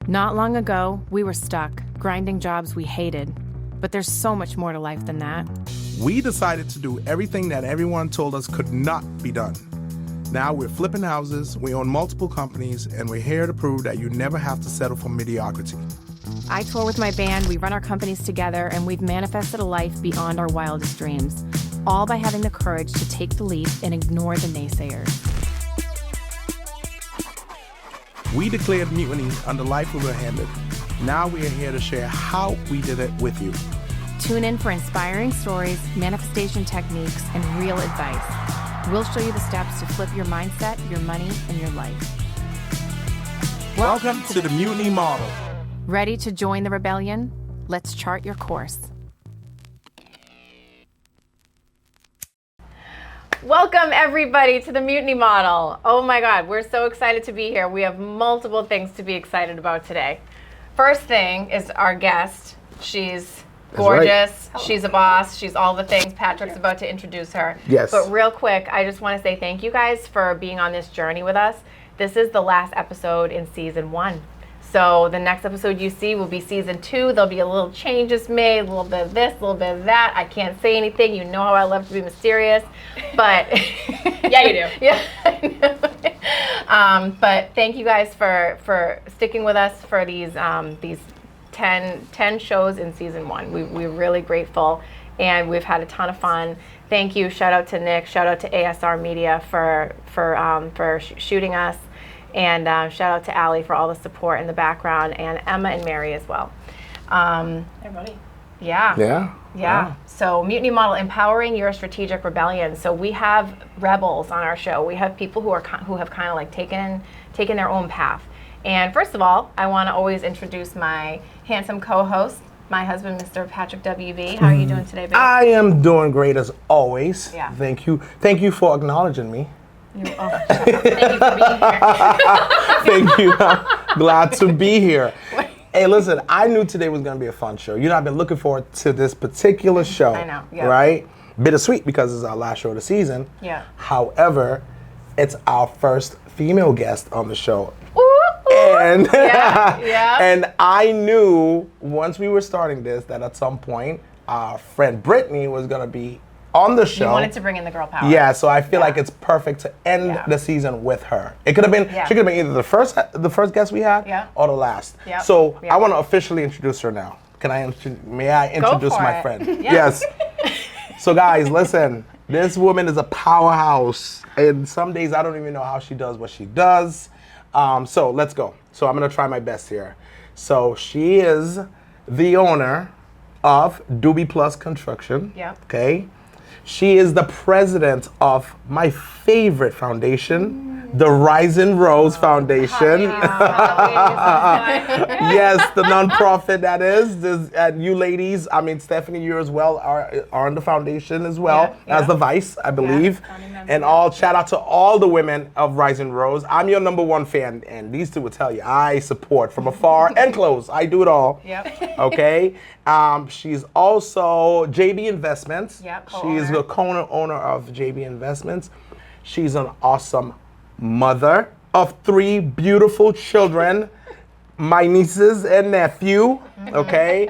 Not long ago, we were stuck, grinding jobs we hated. But there's so much more to life than that. We decided to do everything that everyone told us could not be done. Now we're flipping houses, we own multiple companies, and we're here to prove that you never have to settle for mediocrity. I tour with my band, we run our companies together, and we've manifested a life beyond our wildest dreams. All by having the courage to take the leap and ignore the naysayers. We declared mutiny on the life we were handed. Now we are here to share how we did it with you. Tune in for inspiring stories, manifestation techniques, and real advice. We'll show you the steps to flip your mindset, your money, and your life. Welcome to the Mutiny Model. Ready to join the rebellion? Let's chart your course. Welcome, everybody, to the Mutiny Model. Oh my God, we're so excited to be here. We have multiple things to be excited about today. First thing is our guest. She's gorgeous. Right. She's a boss. She's all the things. Patrick's about to introduce her. Yes. But real quick, I just want to say thank you guys for being on this journey with us. This is the last episode in season 1. So the next episode you see will be season 2. There'll be a little changes made, a little bit of this, a little bit of that. I can't say anything. You know how I love to be mysterious. But yeah, you do. Yeah, I know. But thank you guys for sticking with us for these 10 shows in season 1. We're really grateful, and we've had a ton of fun. Thank you. Shout out to Nick. Shout out to ASR Media for shooting us. And shout out to Allie for all the support in the background, and Emma and Mary as well. Everybody. Yeah. So Mutiny Model, empowering your strategic rebellion. So we have rebels on our show. We have people who have kind of like taken their own path. And first of all, I want to always introduce my handsome co-host, my husband, Mr. Patrick WV. How are you doing today, babe? I am doing great as always. Yeah. Thank you for acknowledging me. Thank you for being here. Thank you. I'm glad to be here. Hey, listen, I knew today was going to be a fun show. You know, I've been looking forward to this particular show. I know, yeah. Right? Bittersweet because it's our last show of the season. Yeah. However, it's our first female guest on the show. And and I knew once we were starting this that at some point our friend Brittany was going to be on the show. You wanted to bring in the girl power. Yeah, so I feel like it's perfect to end the season with her. It could have been, she could have been either the first guest we had or the last. Yep. So I want to officially introduce her now. May I introduce my friend? Yes. So guys, listen, this woman is a powerhouse. And some days I don't even know how she does what she does. So let's go. So I'm gonna try my best here. So she is the owner of Doobie Plus Construction. Yep. Okay. She is the president of my favorite foundation, the Rise and Rose Foundation. Yes, the nonprofit that is. And you ladies, I mean, Stephanie, you as well are on the foundation as well as the vice, I believe. And shout out to all the women of Rise and Rose. I'm your #1 fan, and these two will tell you I support from afar and close. I do it all. Yep. Okay. She's also JB Investments. Yep. She's the co-owner of JB Investments. She's an awesome mother of 3 beautiful children, my nieces and nephew. Okay.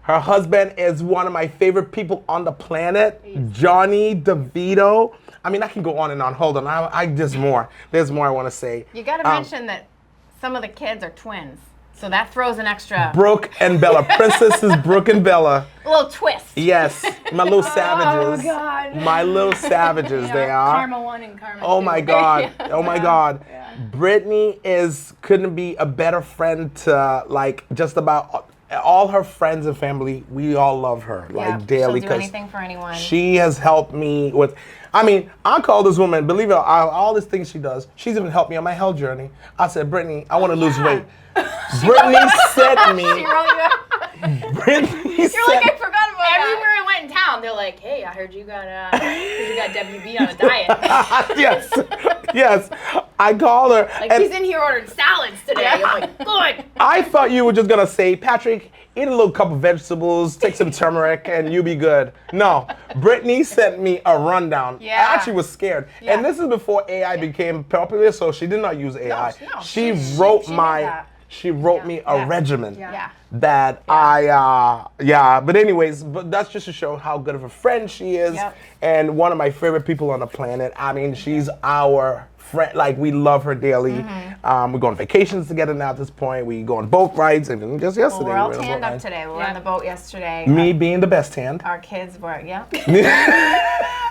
Her husband is one of my favorite people on the planet, Johnny DeVitto. I mean, I can go on and on. Hold on. There's more I want to say. You got to mention that some of the kids are twins. So that throws an extra... Brooke and Bella. Princesses Brooke and Bella. A little twist. Yes. My little savages. Oh, God. My little savages, they are. Karma 1 and Karma 2. Oh, my God. Oh, my God. Yeah. Brittany couldn't be a better friend to, like, just about all her friends and family. We all love her, like, daily. She'll do anything for anyone. She has helped me with... I mean, I call this woman, believe it or not, all these things she does, she's even helped me on my health journey. I said, Brittany, I want to lose weight. Brittany sent me. Brittany You're like, I forgot about that. Everywhere I went in town, they're like, hey, I heard you got WB on a diet. Yes. I called her. Like, he's in here ordering salads today. I'm like, good. I thought you were just going to say, Patrick, eat a little cup of vegetables, take some turmeric, and you'll be good. No. Brittany sent me a rundown. Yeah. I actually was scared. Yeah. And this is before AI became popular, so she did not use AI. No, she wrote she wrote me a regimen. Yeah. That but anyways, but that's just to show how good of a friend she is, and one of my favorite people on the planet. I mean, she's our friend, like we love her dearly. We go on vacations together now at this point. We go on boat rides, and just yesterday. We're all we went on a boat tanned up ride. today. We were on the boat yesterday. Me being the best hand. Our kids were,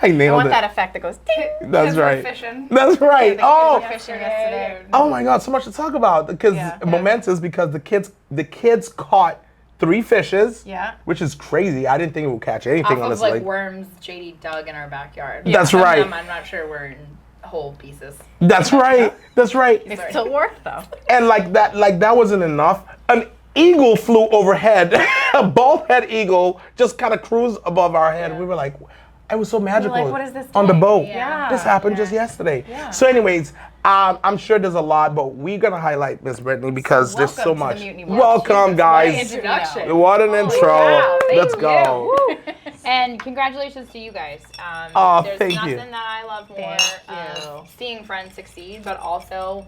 I nailed I want it. that effect that goes ting. That's Kids were right. fishing. That's right. The kids Oh, were fishing yesterday. oh my God, so much to talk about because momentous because the kids caught 3 fishes. Yeah. Which is crazy. I didn't think it would catch anything Off on of this like lake. worms JD dug in our backyard. That's Some of right. them I'm not sure we're in whole pieces. That's right. That's right. It still worked though. And like that wasn't enough. An eagle flew overhead. A bald head eagle just kind of cruised above our head. We were like, it was so magical. like, what is this on the doing? boat? Yeah. This happened just yesterday. Yeah. So, anyways, I'm sure there's a lot, but we're gonna highlight Miss Brittany because there's so Welcome to much. the Mutiny Watch. Welcome, What guys. introduction. What an intro. wow, thank Let's go. And congratulations to you guys. Oh, there's thank nothing you. that I love more Thank you. seeing friends succeed, but also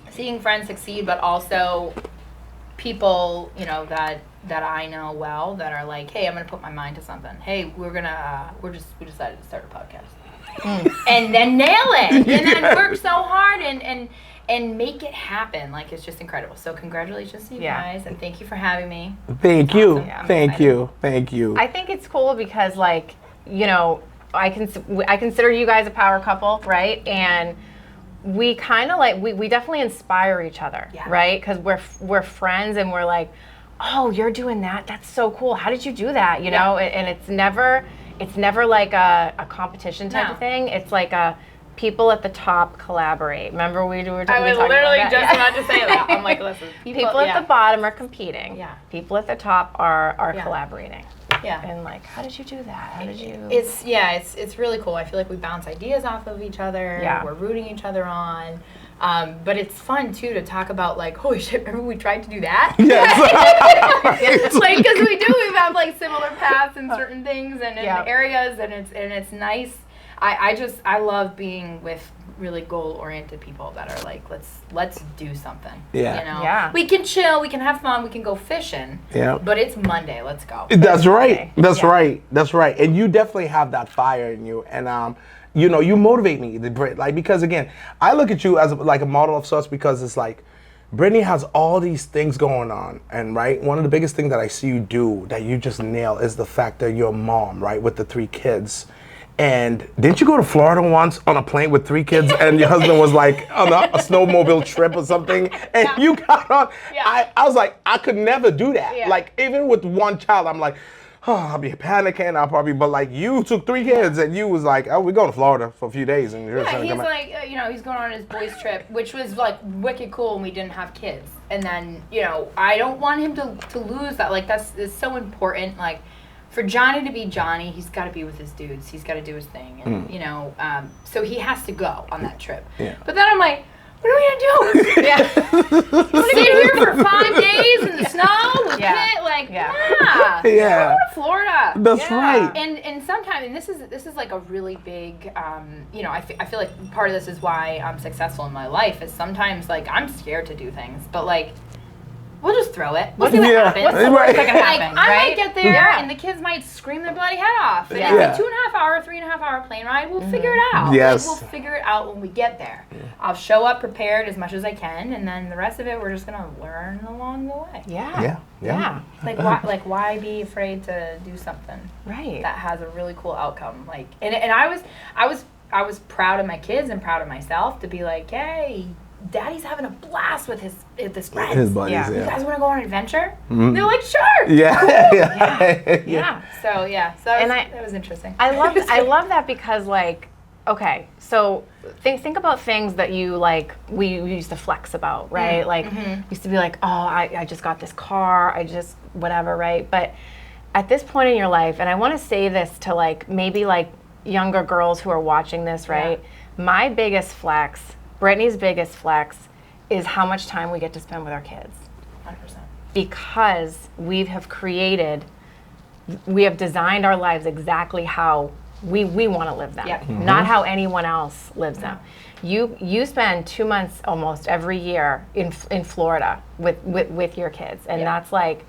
seeing friends succeed, but also people, you know, that I know well that are like, hey, I'm gonna put my mind to something. Hey, we decided to start a podcast, and then nail it, and then work so hard and make it happen. Like, it's just incredible. So congratulations to you guys, and thank you for having me. Thank you. Awesome. Yeah, I'm Thank excited. you. Thank you. I think it's cool because, like, you know, I consider you guys a power couple, right? And we kind of like we definitely inspire each other, right? Because we're friends and we're like, oh, you're doing that. That's so cool. How did you do that? You know, and it's never like a competition type of thing. It's like a people at the top collaborate. Remember we were talking I was about literally that? just about to say that. I'm like, listen, People at the bottom are competing. Yeah. People at the top are collaborating. Yeah. And like, how did you do that? How did you? It's really cool. I feel like we bounce ideas off of each other. Yeah. We're rooting each other on. But it's fun too to talk about, like, holy shit, remember we tried to do that? Yes. Like, because we have like similar paths in certain things and in areas, and it's nice. I love being with really goal-oriented people that are like, let's do something. Yeah. You know? Yeah. We can chill, we can have fun, we can go fishing. Yeah. But it's Monday, let's go. That's right. Okay. That's Yeah. right. That's right. And you definitely have that fire in you. And you know, you motivate me, Brit. Like, because again, I look at you as like a model of sorts because it's like Brittany has all these things going on, and right, one of the biggest things that I see you do that you just nail is the fact that you're a mom, right, with the 3 kids. And didn't you go to Florida once on a plane with 3 kids and your husband was like on a snowmobile trip or something? And you got on. Yeah. I was like, I could never do that. Yeah. Like, even with one child, I'm like, oh, I'll be panicking. But like, you took 3 kids and you was like, oh, we're going to Florida for a few days. And you're just Yeah, gonna he's come back. like, you know, he's going on his boys' trip, which was like wicked cool, and we didn't have kids. And then, you know, I don't want him to lose that. Like, it's so important. Like, for Johnny to be Johnny, he's got to be with his dudes. He's got to do his thing, and you know, so he has to go on that trip. Yeah. But then I'm like, what are we gonna do? Sit here for 5 days in the snow with kids? Like, Yeah. Go to Florida. That's right. And sometimes, and this is like a really big, you know, I feel like part of this is why I'm successful in my life is sometimes, like, I'm scared to do things, but like, we'll just throw it. We'll see what happens. What's the worst that can happen, I right? might get there and the kids might scream their bloody head off. And it's a 2.5 hour, 3.5 hour plane ride. We'll figure it out. Yes. Like, we'll figure it out when we get there. I'll show up prepared as much as I can, and then the rest of it we're just gonna learn along the way. Yeah. Like why be afraid to do something Right. that has a really cool outcome? Like, and I was proud of my kids and proud of myself to be like, hey, Daddy's having a blast with his friends. His buddies, Yeah. You guys want to go on an adventure? They're like, sure. Yeah. So And that was interesting. I love that because, like, okay, so think about things that you, like, we used to flex about, right? Like, used to be like, oh, I just got this car, I just whatever, right? But at this point in your life, and I want to say this to, like, maybe like younger girls who are watching this, right? My biggest flex, Brittany's biggest flex, is how much time we get to spend with our kids. 100%. Because we have designed our lives exactly how we want to live them, Yep. not how anyone else lives them. You spend 2 months almost every year in Florida with your kids, and that's like,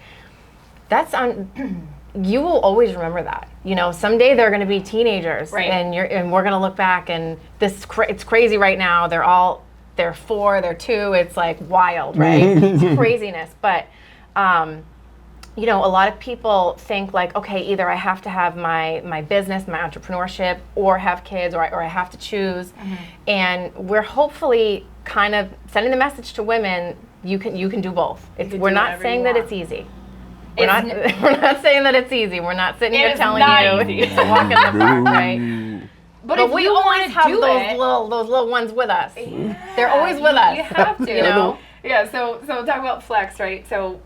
you will always remember that. You know, someday they're going to be teenagers, Right. and we're going to look back, and it's crazy right now. They're 4, they're 2. It's like wild, right? It's craziness, but. You know, a lot of people think like, okay, either I have to have my business, my entrepreneurship, or have kids, or I have to choose. And we're hopefully kind of sending the message to women, you can do both. We're not saying that it's easy. We're not saying that it's easy. We're not sitting here telling you it's a walk in the park, right? But we always have those little ones with us. Yeah, they're always with us. You have to. You know? Yeah, so talk about flex, right? So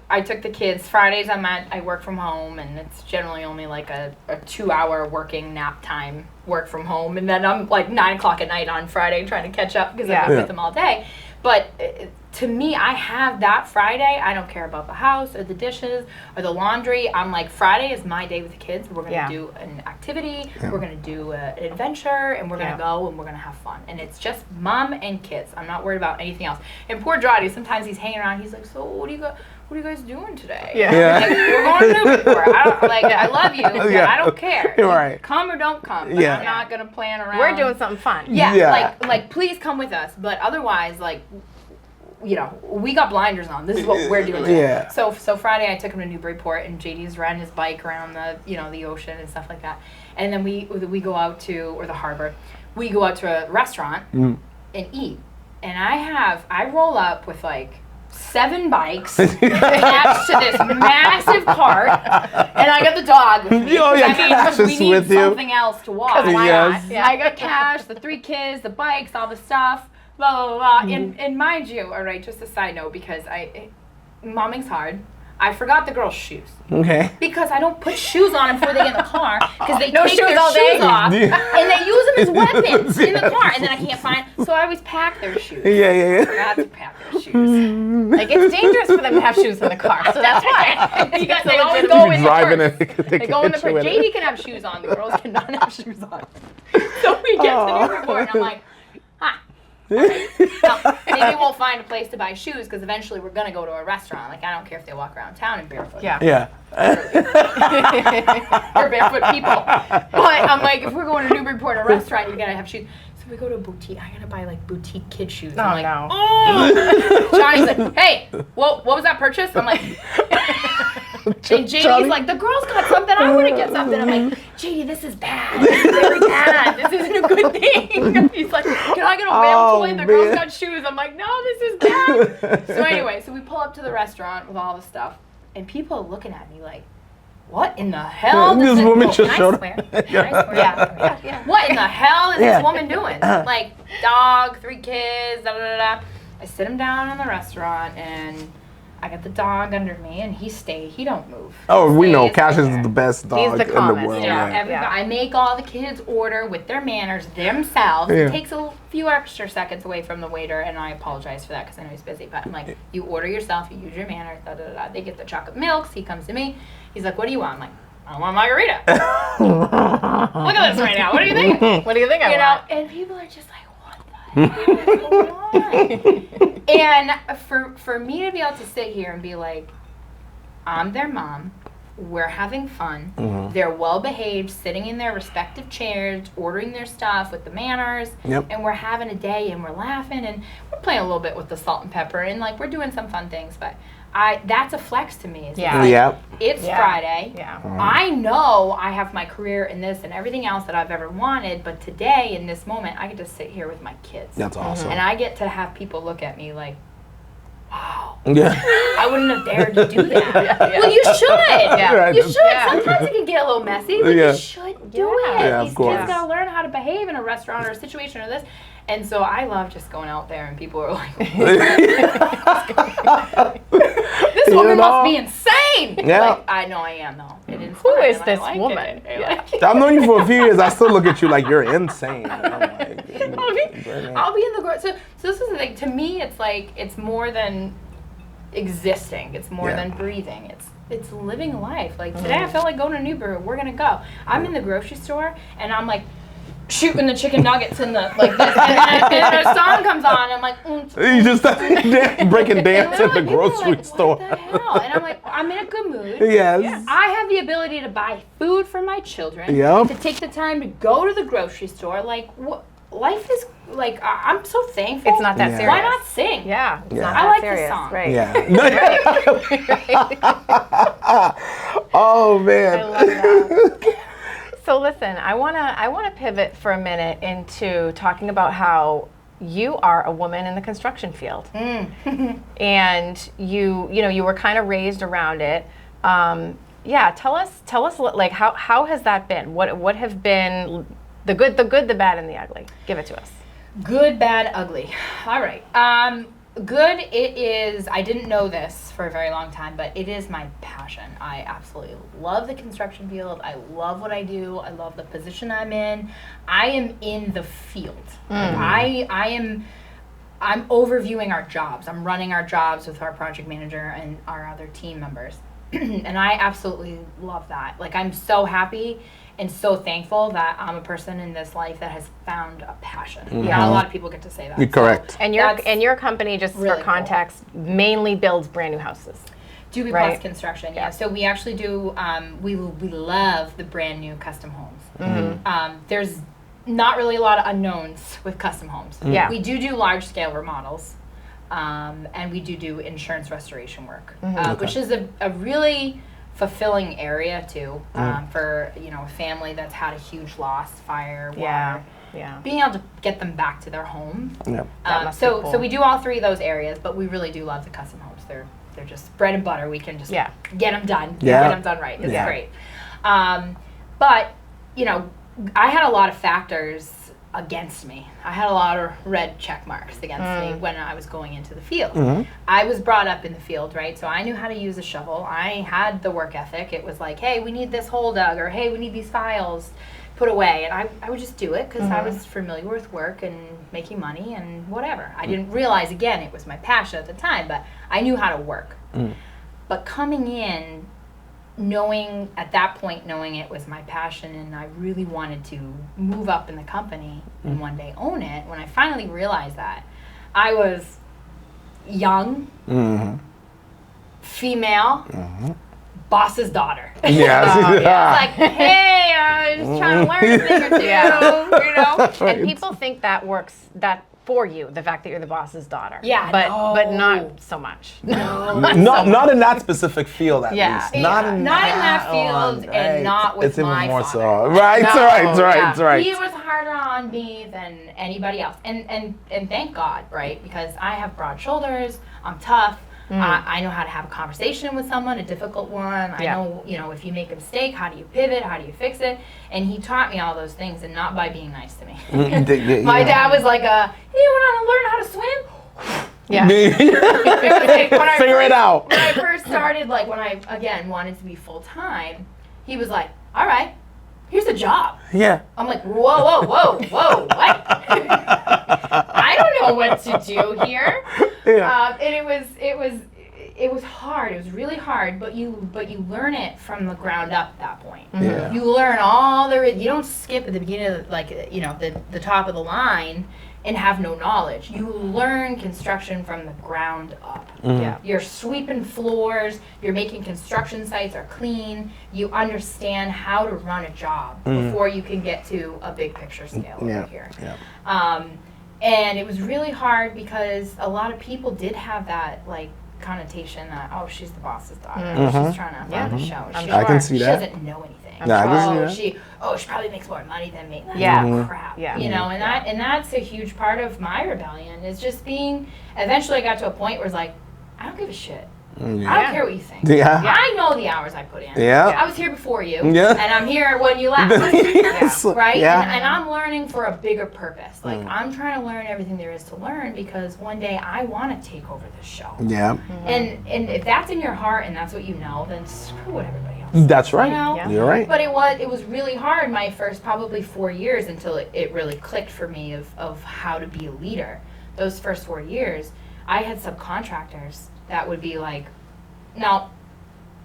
I took the kids, Fridays I work from home, and it's generally only like a 2-hour working nap time work from home, and then I'm like 9 o'clock at night on Friday trying to catch up because I've been with them all day. But to me, I have that Friday. I don't care about the house or the dishes or the laundry. I'm like, Friday is my day with the kids. We're going to do an activity. We're going to do an adventure, and we're going to go, and we're going to have fun. And it's just mom and kids. I'm not worried about anything else. And poor Droddy, sometimes he's hanging around. He's like, so what are you guys doing today? Yeah. Like, we're going to Newport. I love you, but I don't care. Right. Come or don't come. But I'm not going to plan around. We're doing something fun. Yeah. Like please come with us. But otherwise, like, you know, we got blinders on. This is what we're doing today. Yeah. So Friday I took him to Newburyport, and JD's riding his bike around the ocean and stuff like that. And then we go out to the harbor. We go out to a restaurant and eat. And I roll up with like 7 bikes attached to this massive cart, and I got the dog with me. Cash we is need with you. something else to watch. Why Yes. not? Yeah. I got Cash, the 3 kids, the bikes, all the stuff, blah, blah, blah. And mind you, all right, just a side note, because momming's hard. I forgot the girls' shoes. Okay. Because I don't put shoes on them before they get in the car, because they No take shoes their all day. shoes off, and they use them as weapons in the Yes. car, and then I can't find, so I always pack their shoes. Yeah. Forgot to pack their shoes. Like, it's dangerous for them to have shoes in the car, so that's why. Because they always go in the Driving purse. it. They go in the purse. JD can have shoes on. The girls cannot have shoes on. So we get to Newport, and I'm like, Now, maybe we'll find a place to buy shoes, because eventually we're going to go to a restaurant. Like, I don't care if they walk around town in barefoot. Yeah. They're barefoot people. But I'm like, if we're going to Newburyport, a restaurant, you got to have shoes. So we go to a boutique. I got to buy, like, boutique kid shoes. Oh, I'm like, no. oh! Johnny's like, hey, what was that purchase? I'm like... And JD's like, the girls got something, I want to get something. I'm like, JD, this is bad. This is very bad. This isn't a good thing. He's like, can I get a whale toy? The girls got shoes. I'm like, no, this is bad. So anyway, we pull up to the restaurant with all the stuff, and people are looking at me like, what in the hell? This woman just showed up. Can I swear? Yeah. What in the hell is this woman doing? Like, dog, 3 kids, da da da da. I sit him down in the restaurant, and I got the dog under me, and he don't move. Oh, we know. Stays Cash right is there. the best dog the in the calmest, world. yeah. I make all the kids order with their manners themselves. Yeah. It takes a few extra seconds away from the waiter, and I apologize for that because I know he's busy. But I'm like, you order yourself, you use your manners, da da da da. They get the chocolate milks. He comes to me. He's like, what do you want? I'm like, I want a margarita. Look at this right now. What do you think? What do you think I You know, want? and people are just like, what the hell is going on? And for me to be able to sit here and be like, I'm their mom, we're having fun, they're well behaved, sitting in their respective chairs, ordering their stuff with the manners, and we're having a day, and we're laughing, and we're playing a little bit with the salt and pepper, and like we're doing some fun things, but that's a flex to me. It's like, it's Friday. Yeah. I know I have my career in this and everything else that I've ever wanted, but today, in this moment, I get to sit here with my kids. That's awesome. And I get to have people look at me like, wow, Yeah. I wouldn't have dared to do that. Well, you should. Yeah. You should. Sometimes it can get a little messy, but you should do it. Yeah, of These course. kids got to learn how to behave in a restaurant or a situation or this. And so I love just going out there, and people are like, this woman must be insane. Yeah. Like, I know I am, though. It is Who fun, is and this I like woman? it. I like it. I've known you for a few years. I still look at you like you're insane. I'm like, I'll be in the grocery. So this is the thing. To me, it's like, it's more than existing. It's more than breathing. it's living life. Like today I felt like going to Newbury. We're gonna go. I'm in the grocery store and I'm like shooting the chicken nuggets in the like this, and a song comes on. And I'm like, You just started breaking dance in the people are grocery like, store. What the hell? And I'm like, I'm in a good mood. Yes. I have the ability to buy food for my children. Yep. To take the time to go to the grocery store. Like, life is like I'm so thankful. It's not that Yeah. serious. Why not sing? Yeah, it's not I that like this serious. song. Right. Yeah. Oh man. I love that. So listen, I wanna pivot for a minute into talking about how you are a woman in the construction field, and you were kind of raised around it. Yeah, tell us like how has that been? What have been the good, the bad, and the ugly? Give it to us. Good, bad, ugly. All right. Good, it is, I didn't know this for a very long time, but it is my passion. I absolutely love the construction field. I love what I do. I love the position I'm in. I am in the field. I'm overviewing our jobs. I'm running our jobs with our project manager and our other team members. And I absolutely love that. Like, I'm so happy and so thankful that I'm a person in this life that has found a passion. Not a lot of people get to say that. You're correct. And your company, just really for context, mainly builds brand new houses. Doobie Right. Plus Construction, yeah. So we actually do, we love the brand new custom homes. There's not really a lot of unknowns with custom homes. Yeah. We do large scale remodels, and we do insurance restoration work, which is a really fulfilling area too, for a family that's had a huge loss, fire, water. Yeah. Being able to get them back to their home. Yeah. That must be So cool. so we do all three of those areas, but we really do love the custom homes. They're just bread and butter. We can just get them done. Yeah. Get them done right. It's Yeah. great. But I had a lot of factors against me. I had a lot of red check marks against me when I was going into the field. I was brought up in the field, right? So I knew how to use a shovel. I had the work ethic. It was like, hey, we need this hole dug, or hey, we need these files put away. And I would just do it because I was familiar with work and making money and whatever. I didn't realize, again, it was my passion at the time, but I knew how to work. But coming in, knowing it was my passion and I really wanted to move up in the company and one day own it, when I finally realized that, I was young, female, boss's daughter. Yes. Like, hey, I was just trying to learn a thing or two, And people think that works for you, the fact that you're the boss's daughter. Yeah, but not so much. Not in that specific field, at least. Not in that field, one, and right. not with it's even my more father. so. Right, right. He was harder on me than anybody else, and thank God, right? Because I have broad shoulders. I'm tough. I know how to have a conversation with someone, a difficult one. I know, if you make a mistake, how do you pivot? How do you fix it? And he taught me all those things, and not by being nice to me. My dad was like, hey, you want to learn how to swim? Yeah. Figure it out. When I first started, like when I, again, wanted to be full-time, he was like, all right, here's a job. Yeah. I'm like, whoa, what? I don't know what to do here. Yeah. And it was hard. It was really hard, but you learn it from the ground up at that point. Yeah. You learn you don't skip at the beginning of the top of the line and have no knowledge. You learn construction from the ground up. Yeah. You're sweeping floors, you're making construction sites are clean, you understand how to run a job before you can get to a big picture scale over here. Yeah. And it was really hard because a lot of people did have that like connotation that, oh, she's the boss's daughter. She's trying to run the show. I can see she that. doesn't know anything. Yeah, I can see that. She probably makes more money than me. That's crap. Yeah. And that's a huge part of my rebellion is just being. Eventually, I got to a point where it's like, I don't give a shit. I don't care what you think. Yeah. I know the hours I put in. Yeah. I was here before you. Yeah. And I'm here when you left. Yes. Right? Yeah. And I'm learning for a bigger purpose. Like, I'm trying to learn everything there is to learn because one day I want to take over this show. Yeah. And if that's in your heart and that's what you know, then screw what everybody else. That's right. You know? Yeah. You're right. But it was really hard my first probably 4 years until it really clicked for me of how to be a leader. Those first 4 years, I had subcontractors that would be like, no,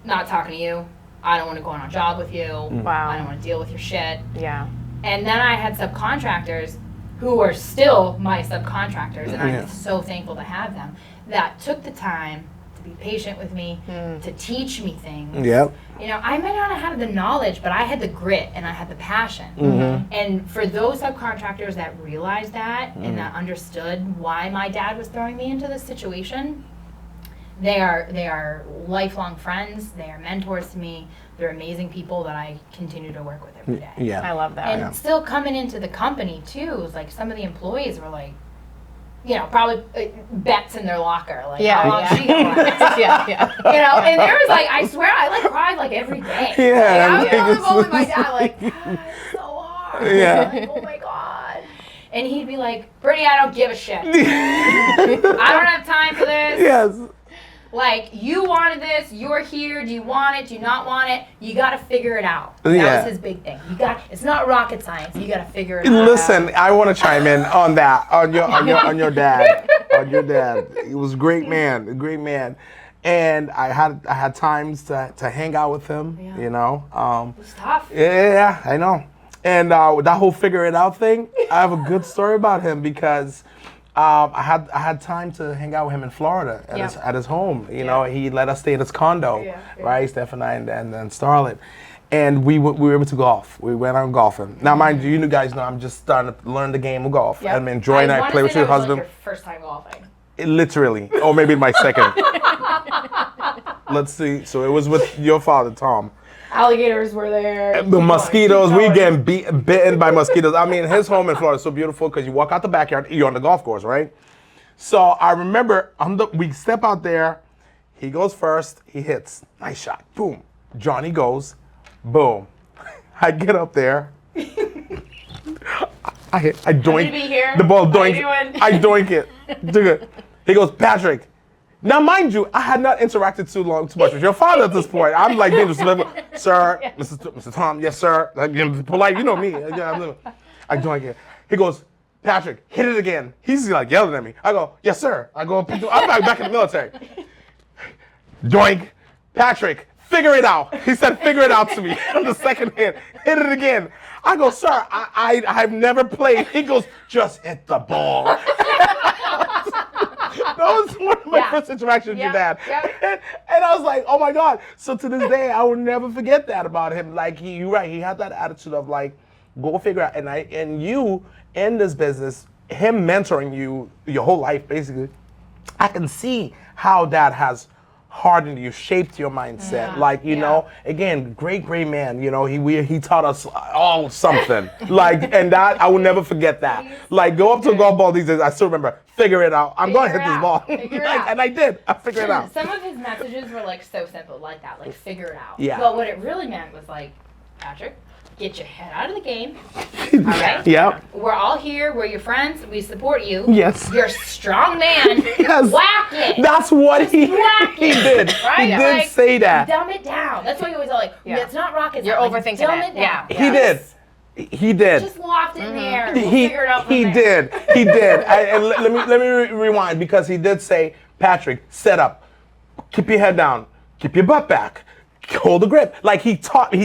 not talking to you. I don't want to go on a job with you. Wow. I don't want to deal with your shit. Yeah. And then I had subcontractors who are still my subcontractors, and I'm so thankful to have them, that took the time to be patient with me, to teach me things. Yep. You know, I might not have had the knowledge, but I had the grit and I had the passion. And for those subcontractors that realized that and that understood why my dad was throwing me into this situation, they are lifelong friends. They are mentors to me. They're amazing people that I continue to work with every day. Yeah. I love that. And still coming into the company too, is like some of the employees were like, you know, probably bets in their locker, like how long she gonna last? yeah. You know, and there was like, I swear, I like cried like every day. Yeah, Like, I was on I the phone with my dad, like, God, it's so hard. Yeah. Like, oh my God. And he'd be like, Brittany, I don't give a shit. I don't have time for this. Yes. Like, you wanted this, you're here, do you want it, do you not want it? You gotta figure it out. That Yeah. was his big thing. It's not rocket science, you gotta figure it out. Listen, I want to chime in on that, on your dad, on your dad. He was a great man, and I had times to hang out with him, you know. It was tough. Yeah, I know. And that whole figure it out thing, I have a good story about him because I had time to hang out with him in Florida at his home. You know, he let us stay in his condo, right? Steph and I and then Starlet. And we were able to golf. We went out golfing. Now, mind you, you guys know I'm just starting to learn the game of golf. I'm enjoying it. I play with your husband. Like your first time golfing. Literally, or maybe my second. Let's see. So it was with your father, Tom. Alligators were there. The mosquitoes, we getting bitten by mosquitoes. I mean, his home in Florida is so beautiful because you walk out the backyard, you're on the golf course, right? So I remember we step out there, he goes first, he hits, nice shot, boom. Johnny goes, boom. I get up there, I doink the ball, I doink it. He goes, Patrick. Now, mind you, I had not interacted too much with your father at this point. I'm like, sir, Mr. Tom, yes, sir. Like, polite, you know me. I doink it. He goes, Patrick, hit it again. He's like yelling at me. I go, yes, sir. I'm back in the military. Doink, Patrick, figure it out. He said, figure it out to me on the second hit. Hit it again. I go, sir, I've never played. He goes, just hit the ball. That was one of my first interactions with your dad. And I was like, oh my God. So to this day, I will never forget that about him. Like, you're right, he had that attitude of like, go figure out. And you in this business, him mentoring you your whole life, basically, I can see how that has hardened you, shaped your mindset. Like, you know, again, great man. You know, he taught us all something. Like, and that I will never forget that. Like, go up to a golf ball these days. I still remember. Figure it out. I'm going to hit this ball. And I did. I figured it out. Some of his messages were like so simple, like that, like figure it out. Yeah. But what it really meant was like, Patrick, get your head out of the game. All right. Yep. We're all here. We're your friends. We support you. Yes. You're a strong man. Yes. Whack it. That's what he did. Right? He did say that. Dumb it down. That's why you always are like, it's not rocket science. You're overthinking dumb it. it down. He did. He did. Just locked in there. We'll figure it out from He there. did. He did. And let me rewind because he did say, Patrick, set up, keep your head down, keep your butt back, hold the grip. Like he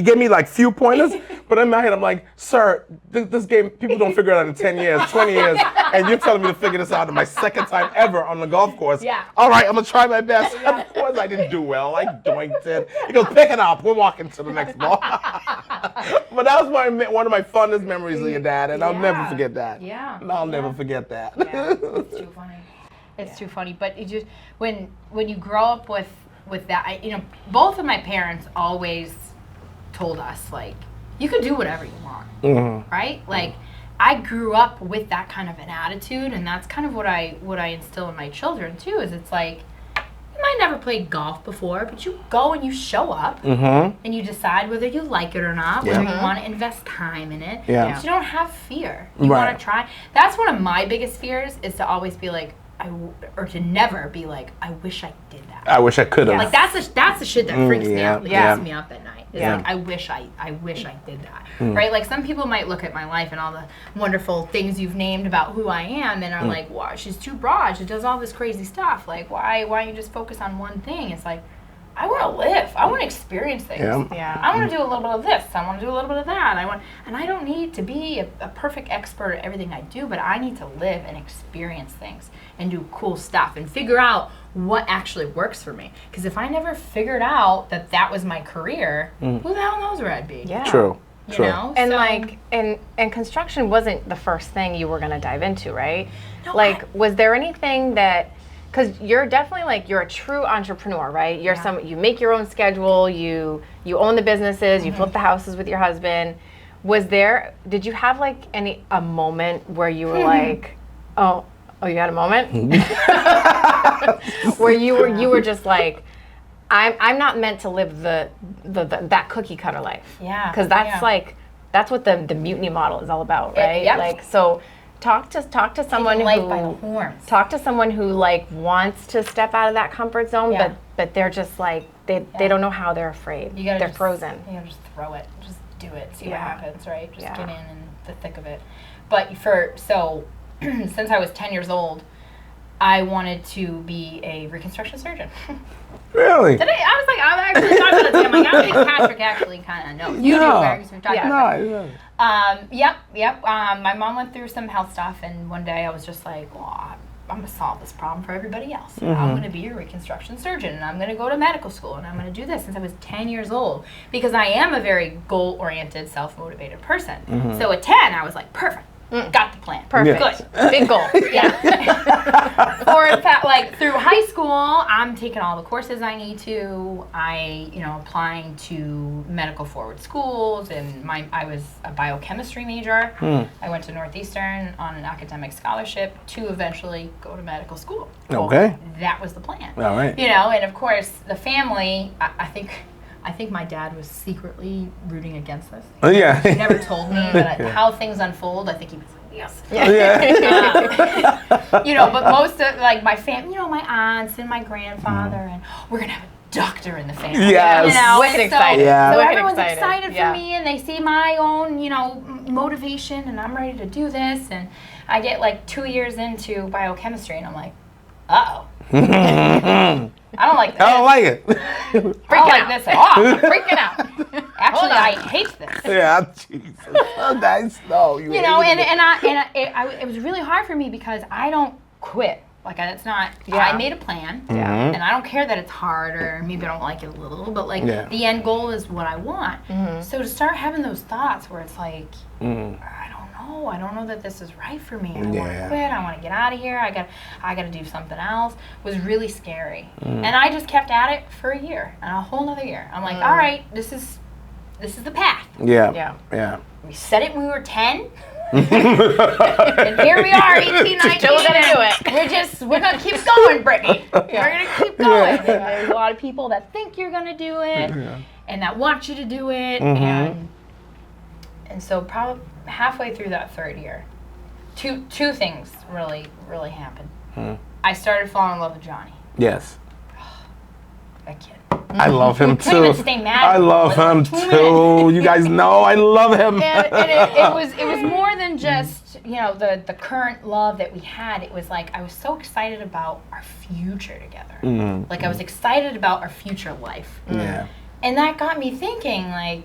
gave me like few pointers, but in my head I'm like, sir, this game, people don't figure it out in 10 years, 20 years, and you're telling me to figure this out in my second time ever on the golf course. Yeah. All right, I'm gonna try my best. Of course I didn't do well. I doinked it. He goes, pick it up. We're walking to the next ball. But that was one of my fondest memories of your dad, and I'll never forget that. Yeah. I'll never forget that. Yeah. It's too funny. It's too funny. But it just when you grow up with that, you know, both of my parents always told us like, you can do whatever you want, right? Like, I grew up with that kind of an attitude, and that's kind of what I instill in my children too. Is it's like, you might never played golf before, but you go and you show up, and you decide whether you like it or not, whether you want to invest time in it. Yeah. But you don't have fear. You want to try. That's one of my biggest fears, is to always be like, or to never be like, I wish I did that. I wish I could have. Like that's the shit that freaks me out, that keeps me up at night. It's Yeah. like I wish I did that. Right? Like some people might look at my life and all the wonderful things you've named about who I am and are like, wow, she's too broad. She does all this crazy stuff. Like why don't you just focus on one thing? It's like, I want to live. I want to experience things. Yeah. I want to do a little bit of this. I want to do a little bit of that. And I don't need to be a perfect expert at everything I do, but I need to live and experience things and do cool stuff and figure out what actually works for me. Because if I never figured out that that was my career, who the hell knows where I'd be? Yeah. True. You know? And So- and construction wasn't the first thing you were going to dive into, right? No, Like, was there anything that, because you're definitely like, you're a true entrepreneur, right? You're you make your own schedule, you own the businesses, you flip the houses with your husband. Did you have like a moment where you were like, oh, you had a moment? Where you were just like, I'm not meant to live that cookie cutter life. Yeah. Because that's what the mutiny model is all about, right? Yep. Like, so talk to someone life who by the horns. talk to someone who like wants to step out of that comfort zone, Yeah. but they're just like they don't know how, they're afraid. You gotta They're just, frozen. You gotta just throw it. Just do it. See what Yeah. happens, right? Just Yeah. get in the thick of it. But since I was 10 years old, I wanted to be a reconstruction surgeon. Really? Today, I was like, I'm actually talking about it. I'm like, I think Patrick actually kind of knows. You do, No. right? 'Cause we're talking Yeah. about No, it. yeah. Yep. My mom went through some health stuff, and one day I was just like, well, I'm gonna solve this problem for everybody else. I'm gonna be a reconstruction surgeon, and I'm gonna go to medical school, and I'm gonna do this since I was 10 years old, because I am a very goal-oriented, self-motivated person. So at 10, I was like, perfect. Got the plan. Perfect. Good. Big goal. Yeah. Or in fact, like through high school, I'm taking all the courses I need to. Applying to medical forward schools, and I was a biochemistry major. I went to Northeastern on an academic scholarship to eventually go to medical school. Okay. That was the plan. All right. And of course the family. I think my dad was secretly rooting against this. Oh, yeah. He never told me how things unfold. I think he was like, yes. Yeah. But most of like my family, my aunts and my grandfather, and we're gonna have a doctor in the family. Yes. Wicked so, excited. Yeah. So Wicked everyone's excited. excited Yeah. for me, and they see my own, motivation, and I'm ready to do this. And I get like 2 years into biochemistry, and I'm like, I don't like this. I don't like it. I don't like this at all. I'm freaking out. Actually, I hate this. Yeah, Jesus. Oh, nice. No, you It was really hard for me because I don't quit. Like it's not. Yeah. I made a plan, and I don't care that it's hard or maybe I don't like it a little, but like the end goal is what I want. So to start having those thoughts where it's like, I don't know that this is right for me. I want to quit. I want to get out of here. I got to do something else. Was really scary, and I just kept at it for a year and a whole nother year. I'm like, all right, this is the path. Yeah. We said it when we were 10. And here we are, 18, 19. Still gonna do it. We're gonna keep going, Brittany. We're gonna keep going. And there's a lot of people that think you're gonna do it and that want you to do it. And so probably halfway through that third year, two things really happened. I started falling in love with Johnny. Yes. That kid. I love him Couldn't even too. stay mad. I love him too. You guys know I love him. And it was more than just the current love that we had. It was like I was so excited about our future together. Like I was excited about our future life. Yeah. And that got me thinking, like,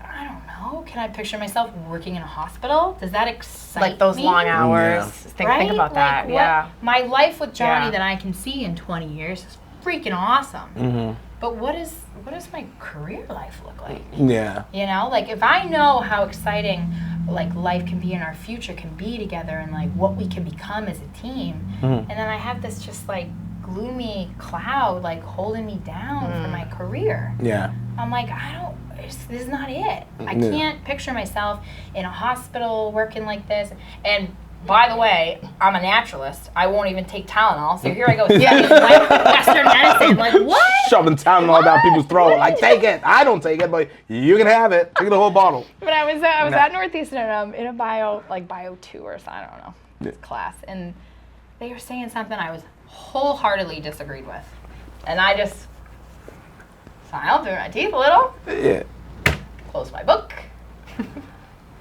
I don't know, can I picture myself working in a hospital? Does that excite me? Like those long hours. Right? Think about that. Like my life with Johnny Yeah. that I can see in 20 years is freaking awesome. But what does my career life look like? Yeah. Like if I know how exciting like life can be and our future can be together and like what we can become as a team, and then I have this just like gloomy cloud like holding me down for my career. Yeah. I'm like, this is not it. I can't picture myself in a hospital working like this. And by the way, I'm a naturalist. I won't even take Tylenol. So here I go, studying Western medicine. Like, what? Shoving Tylenol down people's throat. Like, take it. I don't take it, but you can have it. Take the whole bottle. But I was at Northeastern in a bio 2 or so, I don't know, class. And they were saying something I was wholeheartedly disagreed with. And I just smiled through my teeth a little, Yeah. closed my book,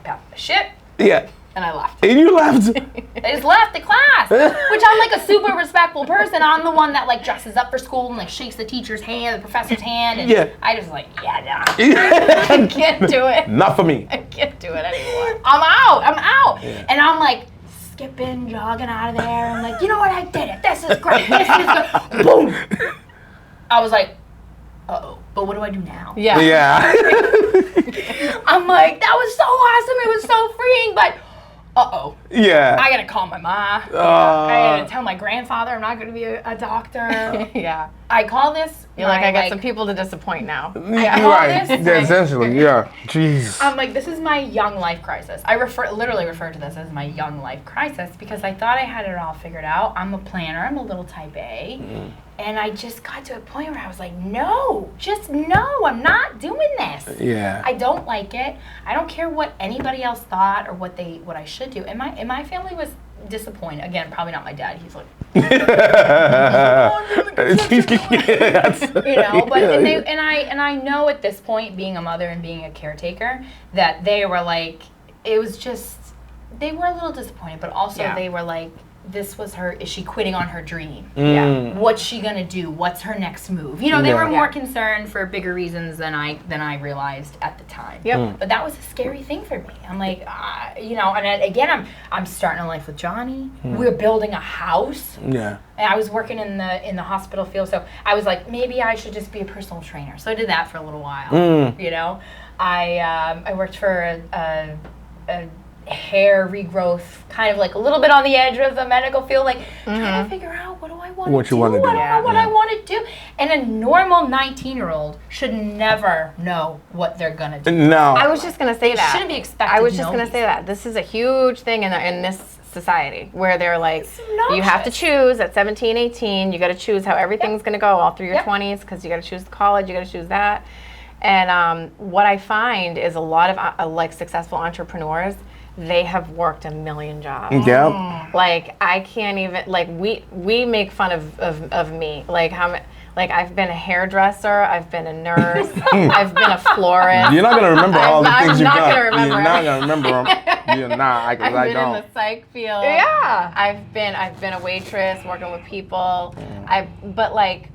got the shit, Yeah. And I left. And you left. I just left the class, which I'm like a super respectful person. I'm the one that like dresses up for school and like shakes the teacher's hand, the professor's hand, and Yeah. I just like, nah. I can't do it. Not for me. I can't do it anymore. I'm out. Yeah. And I'm like skipping, jogging out of there. I'm like, you know what? I did it. This is great. This is good. Boom. I was like, uh-oh. But what do I do now? Yeah. Yeah. I'm like, that was so awesome. It was so freeing, but uh-oh. Yeah. I gotta call my ma. I gotta tell my grandfather I'm not gonna be a doctor. Yeah. I call this. You're like, I got some people to disappoint now. I You're right. call this Yeah, essentially, yeah. Jeez. I'm like, this is my young life crisis. I literally refer to this as my young life crisis because I thought I had it all figured out. I'm a planner. I'm a little type A. And I just got to a point where I was like, no, I'm not doing this. Yeah. I don't like it. I don't care what anybody else thought or what I should do. And my family was disappointed. Again, probably not my dad. He's like, you know, but and I know at this point, being a mother and being a caretaker, that they were like, it was just, they were a little disappointed, but also they were like, this was her, is she quitting on her dream? Yeah. What's she gonna do? What's her next move? You know, they were more concerned for bigger reasons than I realized at the time. Yep. But that was a scary thing for me. I'm like, you know, and again, I'm starting a life with Johnny. We're building a house. Yeah. And I was working in the hospital field, so I was like, maybe I should just be a personal trainer. So I did that for a little while. You know, I worked for a hair regrowth, kind of like a little bit on the edge of the medical field, like trying to figure out what do I want to do. I don't know what I want to do. And a normal 19-year-old should never know what they're gonna do. No. I was just gonna say that. Shouldn't be expected. I was just gonna say that. This is a huge thing in this society where they're like, you have to choose at 17, 18. You got to choose how everything's gonna go all through your 20s because you got to choose the college. You got to choose that. And what I find is a lot of like successful entrepreneurs, they have worked a million jobs. Yeah. Like I can't even, like we make fun of me. Like I've been a hairdresser, I've been a nurse, I've been a florist. You're not gonna remember all the things you've done. I'm not gonna remember. You're not gonna remember them. You're not. I've been in the psych field. Yeah. I've been a waitress, working with people. But like,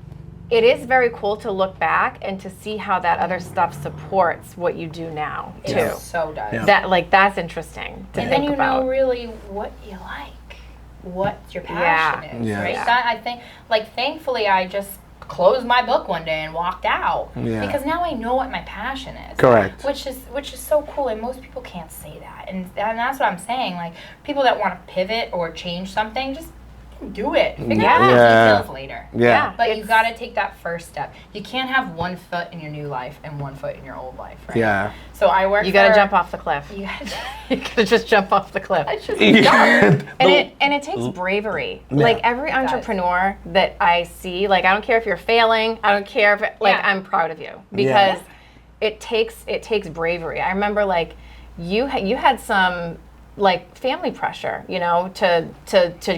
it is very cool to look back and to see how that other stuff supports what you do now too. It so does. Yeah. That's interesting to And think then you about. know really what you like, what your passion is, Yeah. right? Yeah. That, I think, like, thankfully, I just closed my book one day and walked out because now I know what my passion is. Correct. Which is so cool, and most people can't say that, and that's what I'm saying. Like, people that want to pivot or change something, just do it. Figure out the details later. Yeah. But you got to take that first step. You can't have one foot in your new life and one foot in your old life, right? Yeah. So I work. You got to jump off the cliff. You gotta, You got to just jump off the cliff. it's just And it takes bravery. Like every entrepreneur that I see, like I don't care if you're failing, I don't care if I'm proud of you because it takes bravery. I remember like you had some like family pressure, you know, to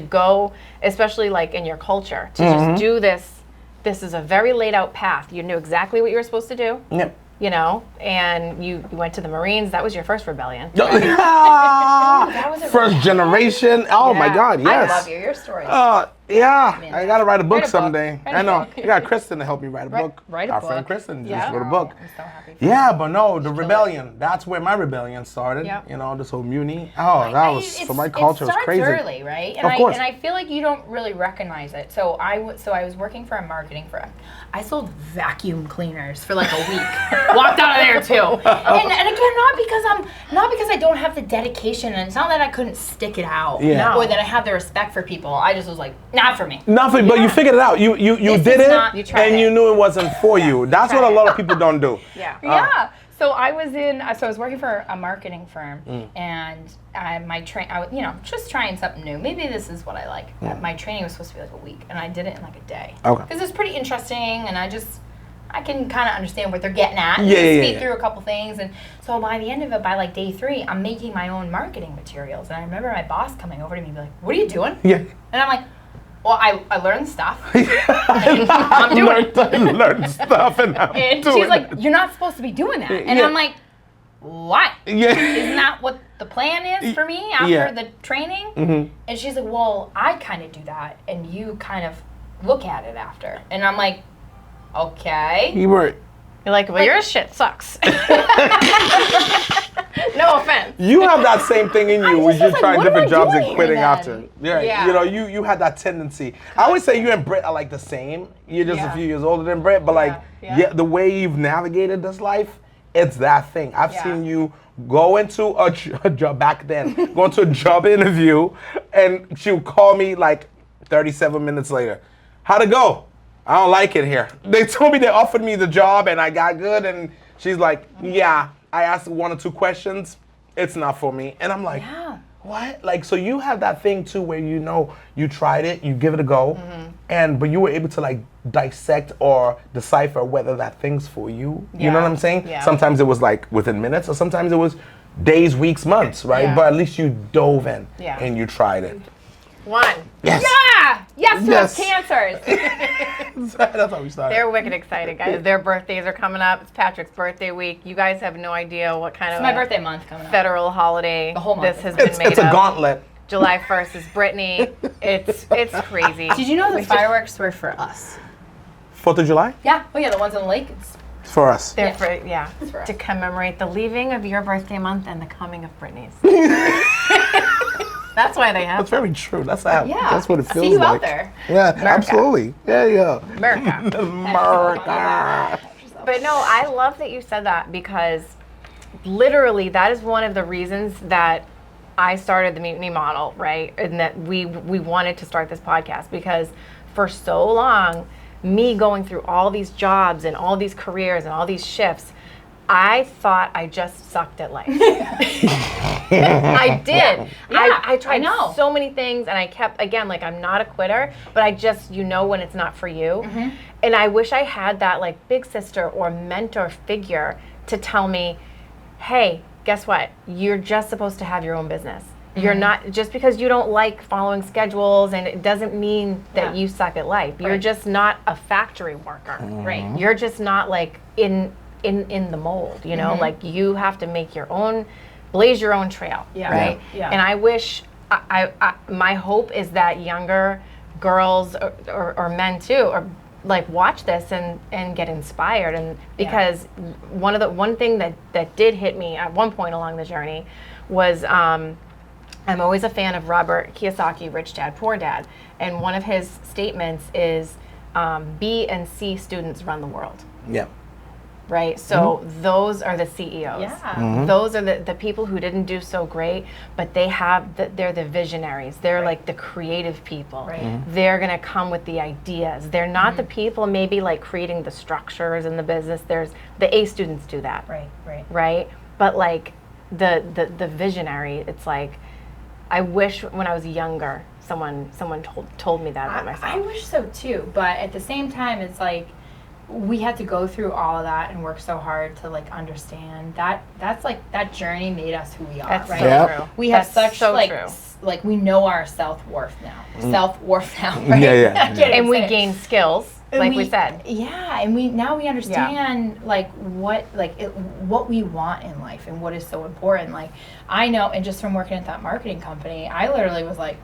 go, especially like in your culture, to just do this. This is a very laid out path. You knew exactly what you were supposed to do. Yep. You know, and you went to the Marines. That was your first rebellion. that was a First generation. Oh my God, yes. I love your story. Yeah, Man, I gotta write a book write a book. someday. Write a I know. book. I got Kristen to help me write a book. write a Our friend book. Kristen Yeah. just wrote a book. I'm so happy. Yeah, but no, the rebellion. That's where my rebellion started. Yep. You know, this whole mutiny. Oh, that was for my culture. It was crazy. It starts early, right? And Of course. And I feel like you don't really recognize it. So I was working for a marketing firm. I sold vacuum cleaners for like a week. Walked out of there too. And again, not because I don't have the dedication, and it's not that I couldn't stick it out, Yeah. or that I have the respect for people. I just was like, not for me. Nothing, but you figured it out. You This did is it, not- you tried and it. you knew it wasn't for you. That's what a lot of people don't do. Yeah. Yeah. So I was working for a marketing firm, and I was, you know, just trying something new. Maybe this is what I like. My training was supposed to be like a week, and I did it in like a day. Okay. Because it's pretty interesting, and I can kind of understand what they're getting at. And Yeah. speak through a couple things, and so by the end of it, by like day 3, I'm making my own marketing materials. And I remember my boss coming over to me and be like, "What are you doing?" Yeah. And I'm like, "Well, I learned stuff. I'm doing it." Learn stuff and I'm And doing she's like, it. "You're not supposed to be doing that." And Yeah. I'm like, what? Yeah. Isn't that what the plan is for me after the training? And she's like, well, I kind of do that, and you kind of look at it after. And I'm like, okay. You're like, well, your shit sucks. No offense. You have that same thing in you when you're trying different jobs and quitting then? after. Yeah. You know, you had that tendency. I always say you and Britt are like the same. You're just a few years older than Britt, but like, the way you've navigated this life, it's that thing. I've seen you go into a job back then, go into a job interview, and she'll call me like 37 minutes later. How'd it go? I don't like it here. They told me they offered me the job and I got good, and she's like, yeah, I asked 1 or 2 questions. It's not for me. And I'm like, what? Like, so you have that thing too where you know you tried it, you give it a go, but you were able to like dissect or decipher whether that thing's for you. You know what I'm saying? Yeah. Sometimes it was like within minutes, or sometimes it was days, weeks, months, right? Yeah. But at least you dove in Yeah. and you tried it. 1. Yes. Yeah! Yes, Yes. cancers. That's how we started. They're wicked excited, guys. Their birthdays are coming up. It's Patrick's birthday week. You guys have no idea what kind It's of my birthday month coming up. federal holiday The whole month this has is been made It's a of. gauntlet. July 1st is Brittany. It's crazy. Did you know the fireworks were for us? 4th of July? Yeah. Oh, yeah, the ones on the lake. It's for us. They're Yeah. for, for us. to commemorate the leaving of your birthday month and the coming of Brittany's. That's why they have That's very true. That's how. Yeah. That's what it feels See you like. out there. Yeah, absolutely. Yeah. America. America. But no, I love that you said that, because literally that is one of the reasons that I started the Mutiny Model, right? And that we wanted to start this podcast, because for so long, me going through all these jobs and all these careers and all these shifts, I thought I just sucked at life. I did. Yeah, I tried I know. so many things, and I kept, again, like, I'm not a quitter, but I just, when it's not for you. And I wish I had that like big sister or mentor figure to tell me, hey, guess what? You're just supposed to have your own business. You're not, just because you don't like following schedules, and it doesn't mean that you suck at life. You're just not a factory worker. Right. You're just not like in the mold, like you have to make your own, blaze your own trail, right? Yeah. And I wish, I my hope is that younger girls or men too, or like watch this and get inspired. And because one thing that did hit me at one point along the journey was, I'm always a fan of Robert Kiyosaki, Rich Dad, Poor Dad. And one of his statements is, B and C students run the world. Yeah. Right? So those are the CEOs. Yeah. Those are the people who didn't do so great, but they're the visionaries. They're like the creative people. Right. They're going to come with the ideas. They're not the people maybe like creating the structures in the business. There's the A students do that. Right? But like the visionary, it's like, I wish when I was younger, someone told me that about myself. I wish so too, but at the same time, it's like we had to go through all of that and work so hard to like understand that. That's like that journey made us who we are, That's right? so true. We have That's such so like true. like we know our self-worth now. Self-worth now, right? Yeah. I can't even And we say it. gain skills, like we said. Yeah, and we understand like what we want in life and what is so important. Like I know, and just from working at that marketing company, I literally was like,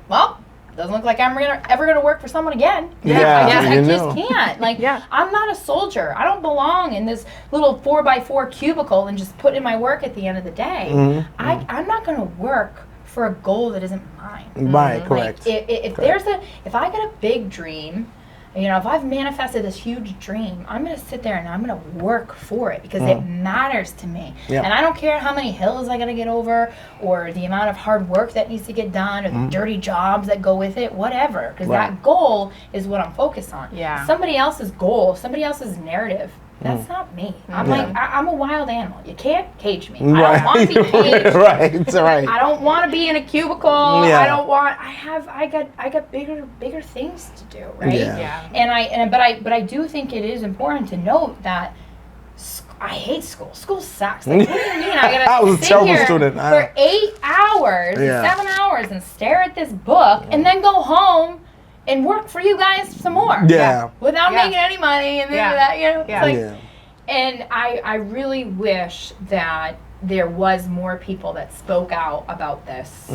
well, doesn't look like I'm ever gonna work for someone again. I just can't. Like I'm not a soldier. I don't belong in this little 4x4 cubicle and just put in my work at the end of the day. I'm not gonna work for a goal that isn't mine. Right, correct. Like, if I get a big dream, if I've manifested this huge dream, I'm going to sit there and I'm going to work for it because it matters to me. Yeah. And I don't care how many hills I got to get over or the amount of hard work that needs to get done or the dirty jobs that go with it, whatever. Because that goal is what I'm focused on. Yeah. Somebody else's goal, somebody else's narrative, that's not me. I'm like, I'm a wild animal. You can't cage me. I don't want to be caged. Right. I don't want to be in a cubicle. Yeah. I don't want. I got bigger things to do, right? Yeah. And but I do think it is important to note that I hate school. School sucks. Like, what do you mean? I I was a gotta sit terrible here student. for 8 hours, 7 hours, and stare at this book, and then go home and work for you guys some more. Yeah. Without making any money and that, It's like, Yeah. and I really wish that there was more people that spoke out about this,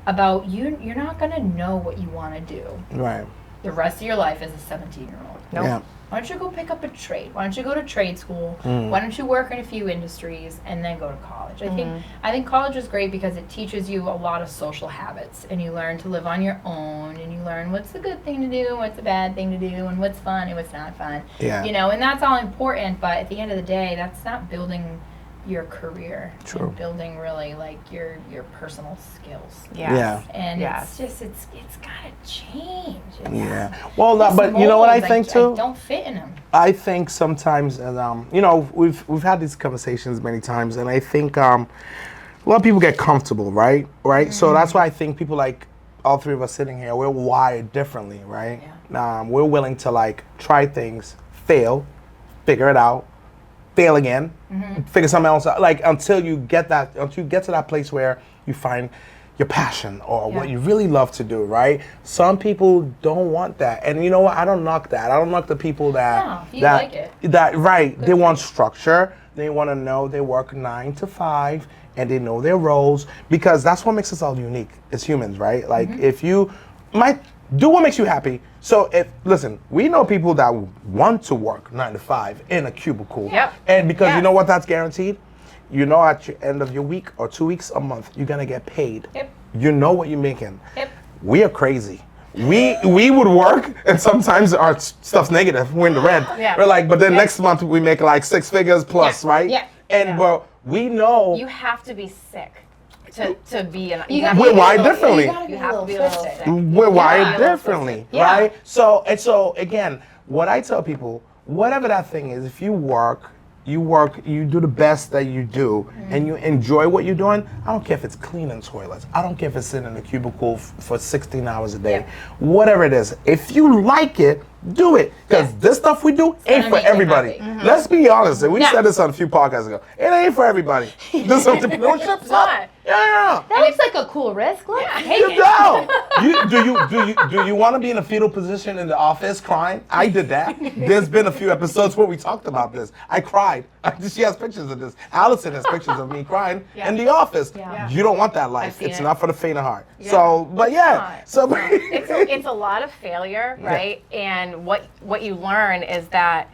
about you're not gonna know what you want to do Right. the rest of your life as a 17-year-old. Nope. Yeah. Why don't you go pick up a trade? Why don't you go to trade school? Why don't you work in a few industries and then go to college? I think college is great because it teaches you a lot of social habits, and you learn to live on your own, and you learn what's the good thing to do and what's the bad thing to do and what's fun and what's not fun. Yeah. You know, and that's all important, but at the end of the day, that's not building your career. True. And building really like your personal skills. Yes. Yeah. And Yes. it's gotta change. Yeah. Well, These but you know what I molds, think I too? don't fit in them. I think sometimes, and you know, we've had these conversations many times, and I think a lot of people get comfortable, right? Right. So that's why I think people like all three of us sitting here, we're wired differently, right? Yeah. We're willing to like try things, fail, figure it out, fail again, figure something else out. Like until you get to that place where you find your passion or what you really love to do, right? Some people don't want that, and you know what? I don't knock that. I don't knock the people that No, if you like it. They want structure. They want to know they work 9 to 5 and they know their roles, because that's what makes us all unique as humans, right? Like if you might do what makes you happy. So listen, we know people that want to work 9 to 5 in a cubicle. Yep. And because Yeah. you know what that's guaranteed? You know at your end of your week or 2 weeks, a month, you're gonna get paid. Yep. You know what you're making. Yep. We are crazy. We would work, and sometimes our stuff's negative. We're in the red. Yeah. We're like, but then next month we make like 6 figures plus, Yeah. right? Yeah. And but we know You have to be sick to be an. we're wired differently. You have to be a little sick. We're wired Yeah. differently, Yeah. right? So again, what I tell people, whatever that thing is, if you work, you do the best that you do, and you enjoy what you're doing. I don't care if it's cleaning toilets. I don't care if it's sitting in a cubicle for 16 hours a day. Yeah. Whatever it is, if you like it, do it. Because this stuff we do ain't gonna for make you everybody. happy. Let's be honest. And we Yeah. said this on a few podcasts ago. It ain't for everybody. This entrepreneurship stuff. not. Yeah. That looks like a cool risk. Let's take You it. know. Do you want to be in a fetal position in the office crying? I did that. There's been a few episodes where we talked about this. I cried. She has pictures of this. Allison has pictures of me crying in the office. Yeah. You don't want that life. seen It's it. not for the faint of heart. So, but yeah. So It's a lot of failure, right? And what you learn is that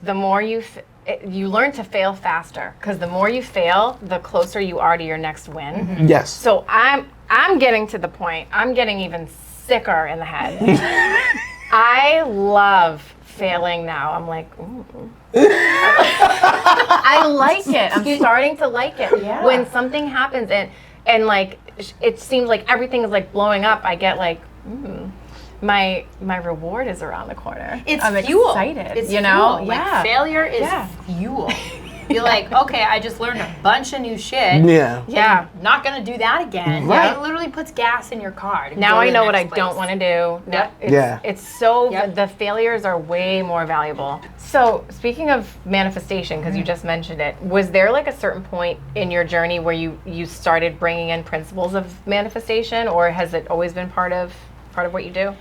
the more you learn to fail faster, because the more you fail, the closer you are to your next win. yes. So I'm getting to the point. I'm getting even sicker in the head. I love failing now. I'm like, ooh. I like it. I'm starting to like it. Yeah. When something happens and like it seems like everything is like blowing up, I get like, my reward is around the corner. I'm fuel. excited. It's you know? fuel. Yeah. Like failure is Yeah. fuel. You're like, okay, I just learned a bunch of new shit. Yeah. Yeah. Not gonna do that again. Right. It literally puts gas in your car. To Now go I to know the what I next don't place. want to do. Yep. It's so Yep. the failures are way more valuable. So speaking of manifestation, because you just mentioned it, was there like a certain point in your journey where you started bringing in principles of manifestation, or has it always been part of what you do?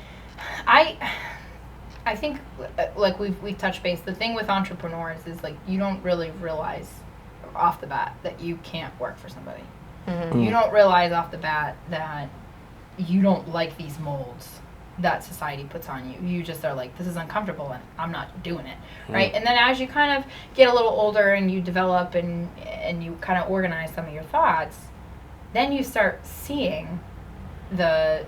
I think like we've touched base. The thing with entrepreneurs is like you don't really realize off the bat that you can't work for somebody. You don't realize off the bat that you don't like these molds that society puts on you. You just are like, this is uncomfortable and I'm not doing it, right? And then as you kind of get a little older and you develop and you kind of organize some of your thoughts, then you start seeing the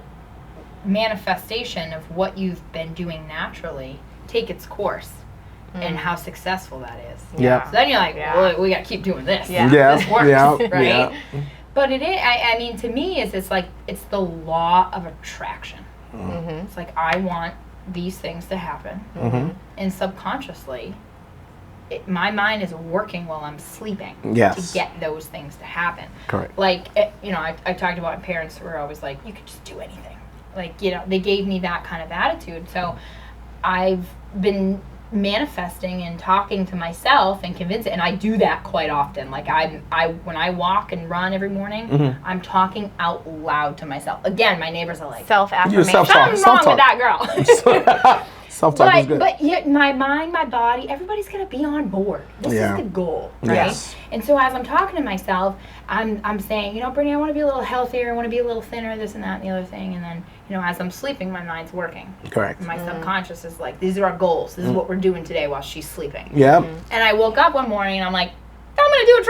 manifestation of what you've been doing naturally take its course and how successful that is. Yeah. So then you're like, Yeah. well, we got to keep doing this. Yeah. Yeah. This works, Yeah. right? Yeah. But it is, I mean, to me, it's like, it's the law of attraction. It's like, I want these things to happen. And subconsciously, my mind is working while I'm sleeping Yes. to get those things to happen. Correct. Like, you know, I talked about my parents who were always like, you could just do anything. Like, you know, they gave me that kind of attitude. So I've been manifesting and talking to myself and convincing, and I do that quite often. Like when I walk and run every morning, I'm talking out loud to myself. Again, my neighbors are like, Self-affirmation. self-talk. something's wrong with that girl. Self-talk is good. But yeah, my mind, my body, everybody's gonna be on board. This Yeah. is the goal, right? Yes. And so as I'm talking to myself, I'm saying, Brittany, I want to be a little healthier, I want to be a little thinner, this and that and the other thing. And then, as I'm sleeping, my mind's working. Correct. My subconscious is like, these are our goals. This is what we're doing today while she's sleeping. Yep. And I woke up one morning and I'm like, I'm gonna do a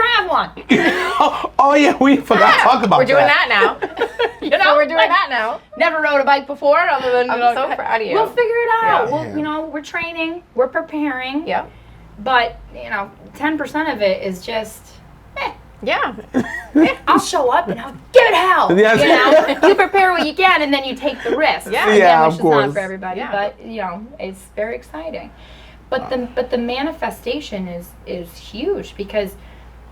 triathlon. Oh yeah, we forgot to talk about We're doing that now. So we're doing like, that now. Never rode a bike before, other than I'm so proud of you. We'll figure it out. Yeah. We'll, we're training, we're preparing. Yep. But 10% of it is just, Yeah. I'll show up and I'll give it hell. Yes. You prepare what you can and then you take the risk. Yeah. Yeah, which of is not course. for everybody. Yeah. But it's very exciting. But the manifestation is huge because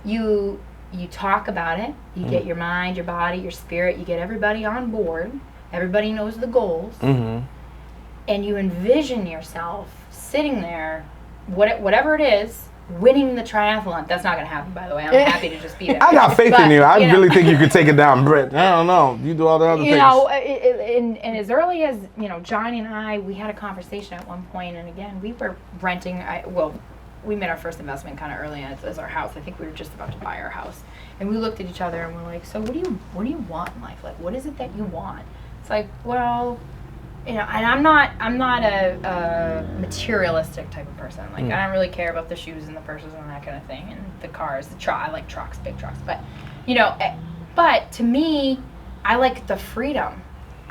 you talk about it, you get your mind, your body, your spirit, you get everybody on board, everybody knows the goals, and you envision yourself sitting there, whatever it is, winning the triathlon. That's not going to happen, by the way. I'm happy to just be there. I got faith But, in you. I you know. really think you could take it down, Britt. I don't know. You do all the other things. And as early as, Johnny and I, we had a conversation at one point, and again, we were renting, we made our first investment kind of early as our house. I think we were just about to buy our house. And we looked at each other and we're like, so what do you want in life? Like, what is it that you want? It's like, well, and I'm not a materialistic type of person. Like, I don't really care about the shoes and the purses and that kind of thing, and the cars, I like trucks, big trucks. But, but to me, I like the freedom.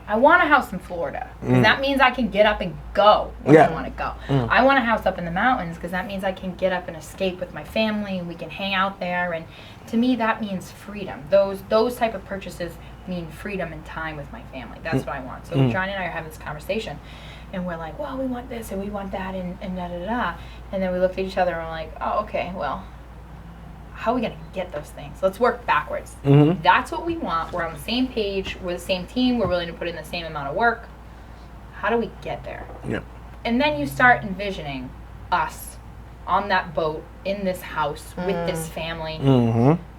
I want a house in Florida because that means I can get up and go when I want to go. I want a house up in the mountains because that means I can get up and escape with my family and we can hang out there. And to me, that means freedom. Those type of purchases mean freedom and time with my family. That's what I want. So Johnny and I are having this conversation, and we're like, well, we want this and we want that and da da da. And then we looked at each other and we're like, oh, okay, well, how are we going to get those things? Let's work backwards. That's what we want. We're on the same page. We're the same team. We're willing to put in the same amount of work. How do we get there? Yep. And then you start envisioning us on that boat in this house with this family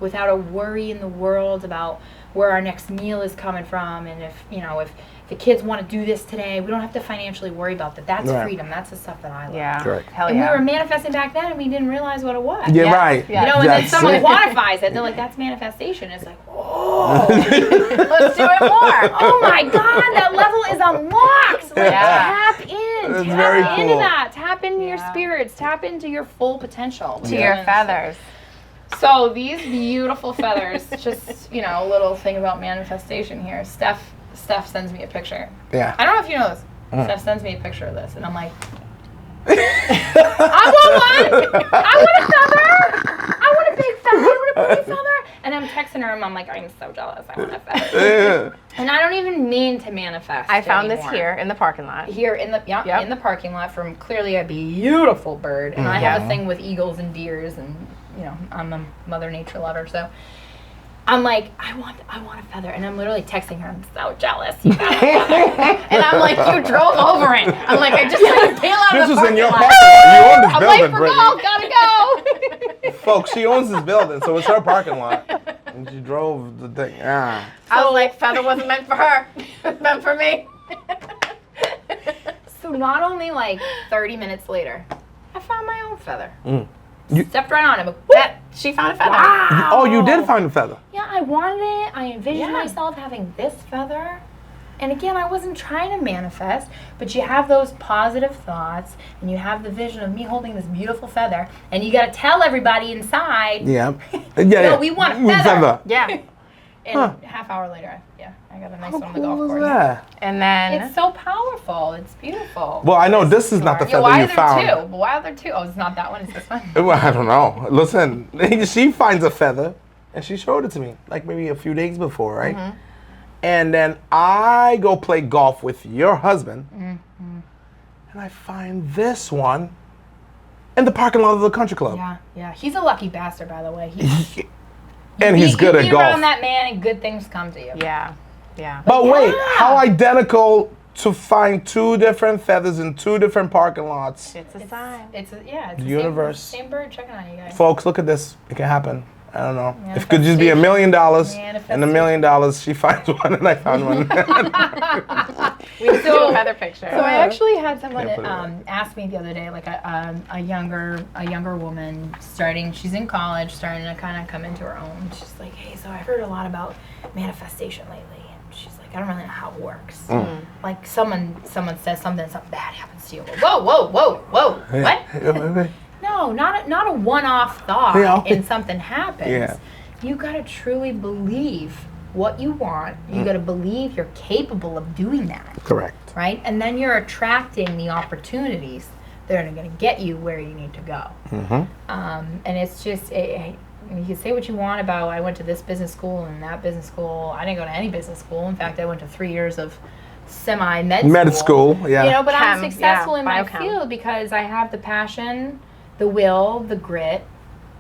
without a worry in the world about where our next meal is coming from, and if the kids want to do this today, we don't have to financially worry about that. That's freedom. That's the stuff that I love. Yeah. Correct. Hell And yeah. we were manifesting back then, and we didn't realize what it was. Yeah, right. Yeah. And then That's someone it. quantifies it. They're like, "That's manifestation." It's like, oh, Let's do it more. oh my God, that level is unlocked. Like, Yeah. tap in, That's tap very into cool. that, tap into your Yeah. spirits, tap into your full potential. To your feathers. So these beautiful feathers, just, a little thing about manifestation here. Steph sends me a picture. Yeah. I don't know if you know this. Steph sends me a picture of this, and I'm like, I want one! I want a feather! I want a big feather! I want a pretty feather! And I'm texting her, and I'm like, I'm so jealous. I want a feather. And I don't even mean to manifest. I found this anymore. here in the parking lot. Here in the Yep. in the parking lot from clearly a beautiful bird, and I have Yeah. a thing with eagles and deers, and I'm a Mother Nature lover, so I'm like, I want a feather, and I'm literally texting her. I'm so jealous. You got a feather. And I'm like, you drove over it. I'm like, I just saw you peel out This of the is parking in your lot. parking lot. You own this I'm building, late for Brittany. golf. Gotta go. Folks, she owns this building, so it's her parking lot. And she drove the thing. I was like, feather wasn't meant for her. It's meant for me. So not only like 30 minutes later, I found my own feather. You- Stepped right on it. But She found a feather. wow. Oh, you did find a feather. Yeah, I wanted it. I envisioned Yeah. myself having this feather. And again, I wasn't trying to manifest, but you have those positive thoughts, and you have the vision of me holding this beautiful feather, and you got to tell everybody inside, Yeah. Yeah. No, we want a feather. Yeah. and Huh. a half hour later, I got a nice How one on the golf cool is course. that? And then It's so powerful. It's beautiful. Well, I know this is not the Yeah, feather why you are there found. two? But why are there two? Oh, it's not that one. It's this one. Well, I don't know. Listen, she finds a feather, and she showed it to me, like maybe a few days before, right? And then I go play golf with your husband, and I find this one in the parking lot of the country club. Yeah. He's a lucky bastard, by the way. He's And he's good you at be golf. around that man, and good things come to you. yeah. Yeah. But wait, Yeah. how identical to find two different feathers in two different parking lots? It's a sign. It's the universe. Same bird checking on you guys. Folks, look at this. It can happen. I don't know. If it could just be $1 million, and $1 million, she finds one, and I found one. We still have another picture. So I actually had someone Yeah, put it away. ask me the other day, like a younger woman she's in college, starting to kind of come into her own. She's like, hey, so I've heard a lot about manifestation lately. And she's like, I don't really know how it works. Like someone says something bad happens to you. Whoa, what? No, not a one-off thought and something happens. Yeah. You gotta truly believe what you want. You gotta believe you're capable of doing that. Correct. Right? And then you're attracting the opportunities that are going to get you where you need to go. And it's just, you can say what you want about, I went to this business school and that business school. I didn't go to any business school. In fact, I went to 3 years of med school. Yeah. You know, but I'm Chem, successful yeah, in my biochem. field because I have the passion, the will, the grit,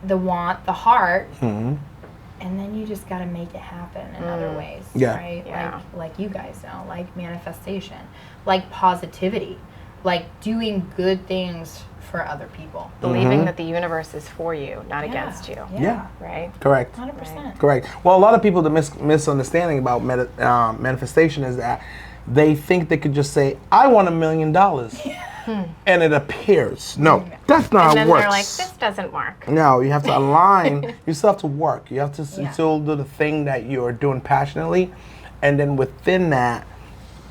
the want, the heart. And then you just got to make it happen in other ways, Yeah. right? Yeah. Like you guys know, like manifestation, like positivity, like doing good things for other people. Believing that the universe is for you, not against you. Yeah. Right? Correct. 100%. Correct. Well, a lot of people, the misunderstanding about manifestation is that they think they could just say, I want $1 million. And it appears. No, that's not And how then it works. they're like, this doesn't work. No, you have to align. You still have to work. You have to still do the thing that you're doing passionately. And then within that,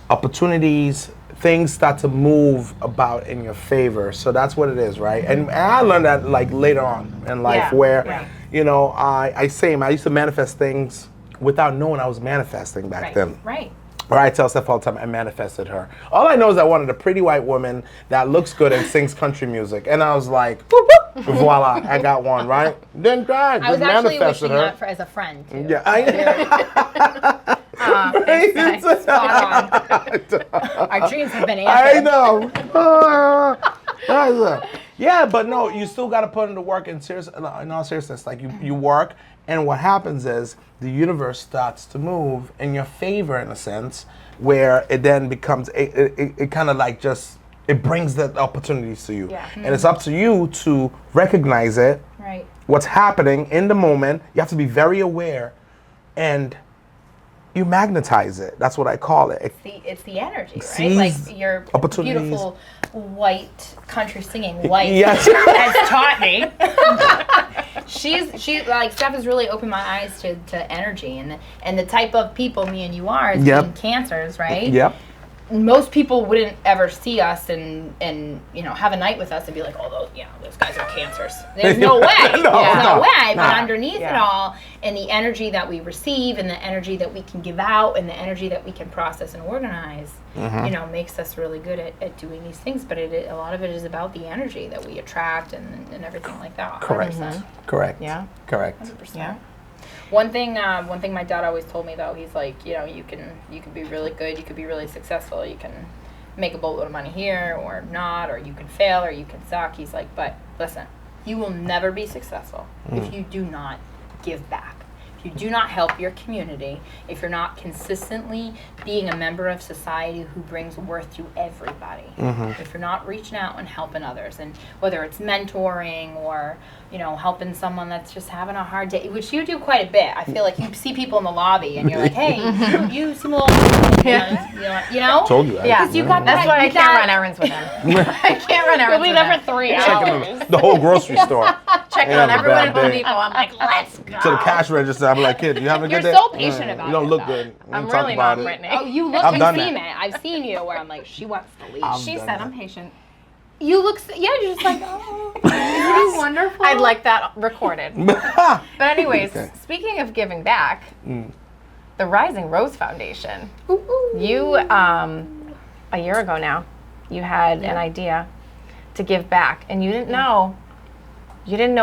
opportunities, things start to move about in your favor. So that's what it is, right? And I learned that like later on in life where, you know, I used to manifest things without knowing I was manifesting back then. Right. Or I tell Steph all the time, I manifested her. All I know is I wanted a pretty white woman that looks good and sings country music. And I was like, whoop, whoop, voila, I got one, right? Then God, I was just actually manifested wishing her. that as a friend, too. Yeah, Our dreams have been I answered. know. Yeah, but no, you still got to put in the work. In all seriousness, like you work, and what happens is the universe starts to move in your favor in a sense, where it then becomes it kind of like just it brings the opportunities to you, and it's up to you to recognize it. Right. What's happening in the moment? You have to be very aware, and you magnetize it. That's what I call it. It's the energy, right? Seize Like your opportunities. beautiful white country singing wife Yes. has taught me. She like Steph has really opened my eyes to energy and the type of people me and you are as being cancers, right? Yep. Most people wouldn't ever see us and you know have a night with us and be like, oh, those guys are cancers. There's no way. There's no way. But underneath it all, and the energy that we receive, and the energy that we can give out, and the energy that we can process and organize, you know, makes us really good at doing these things. But a lot of it is about the energy that we attract and everything like that. 100%. Correct. Correct. Yeah. Correct. 100%. Yeah. One thing my dad always told me though, he's like, you know, you can be really good, you could be really successful, you can make a boatload of money here or not, or you can fail or you can suck. He's like, but listen, you will never be successful if you do not give back. If you do not help your community, if you're not consistently being a member of society who brings worth to everybody, if you're not reaching out and helping others, and whether it's mentoring or, you know, helping someone that's just having a hard day, which you do quite a bit. I feel like you see people in the lobby and you're like, hey, you seem a little, you know? Told you that. Yeah. You got That's that- why I you can't got- run errands with him. I can't run errands We'll be with there him. for 3 Checking hours. the whole grocery store. Checking Yeah, on have a everyone bad at Home day. Depot. I'm like, let's go. To the cash register, I'm like, kid, you having a good You're day? so patient about You don't it, look though. good. I'm Talk really about not it. Brittany. Oh, you look I've done and that. I've seen you where I'm like, she wants to leave. She done said that. I'm patient. You look, you're just like, oh, isn't he wonderful? I'd like that recorded. But anyways, Okay. speaking of giving back, the Rising Rose Foundation, you, a year ago now, you had an idea to give back, and you didn't know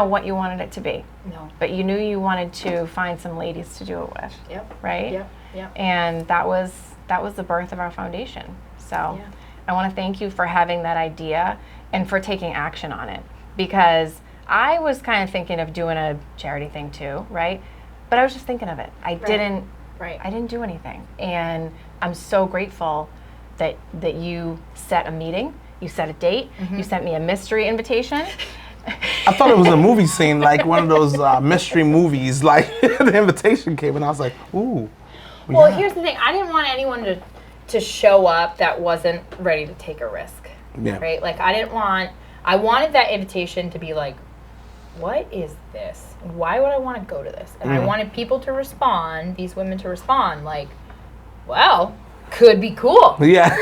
what you wanted it to be. No. But you knew you wanted to find some ladies to do it with. Yep. Right? Yep. And that was the birth of our foundation. So Yeah. I want to thank you for having that idea and for taking action on it, because I was kind of thinking of doing a charity thing too, right? But I was just thinking of it. I didn't do anything. And I'm so grateful that you set a meeting, you set a date, you sent me a mystery invitation. I thought it was a movie scene, like one of those mystery movies. Like the invitation came, and I was like, ooh. Well, here's the thing. I didn't want anyone to show up that wasn't ready to take a risk. Yeah. Right? Like, I wanted that invitation to be like, what is this? Why would I want to go to this? And I wanted people to respond, these women to respond, like, well, could be cool. Yeah.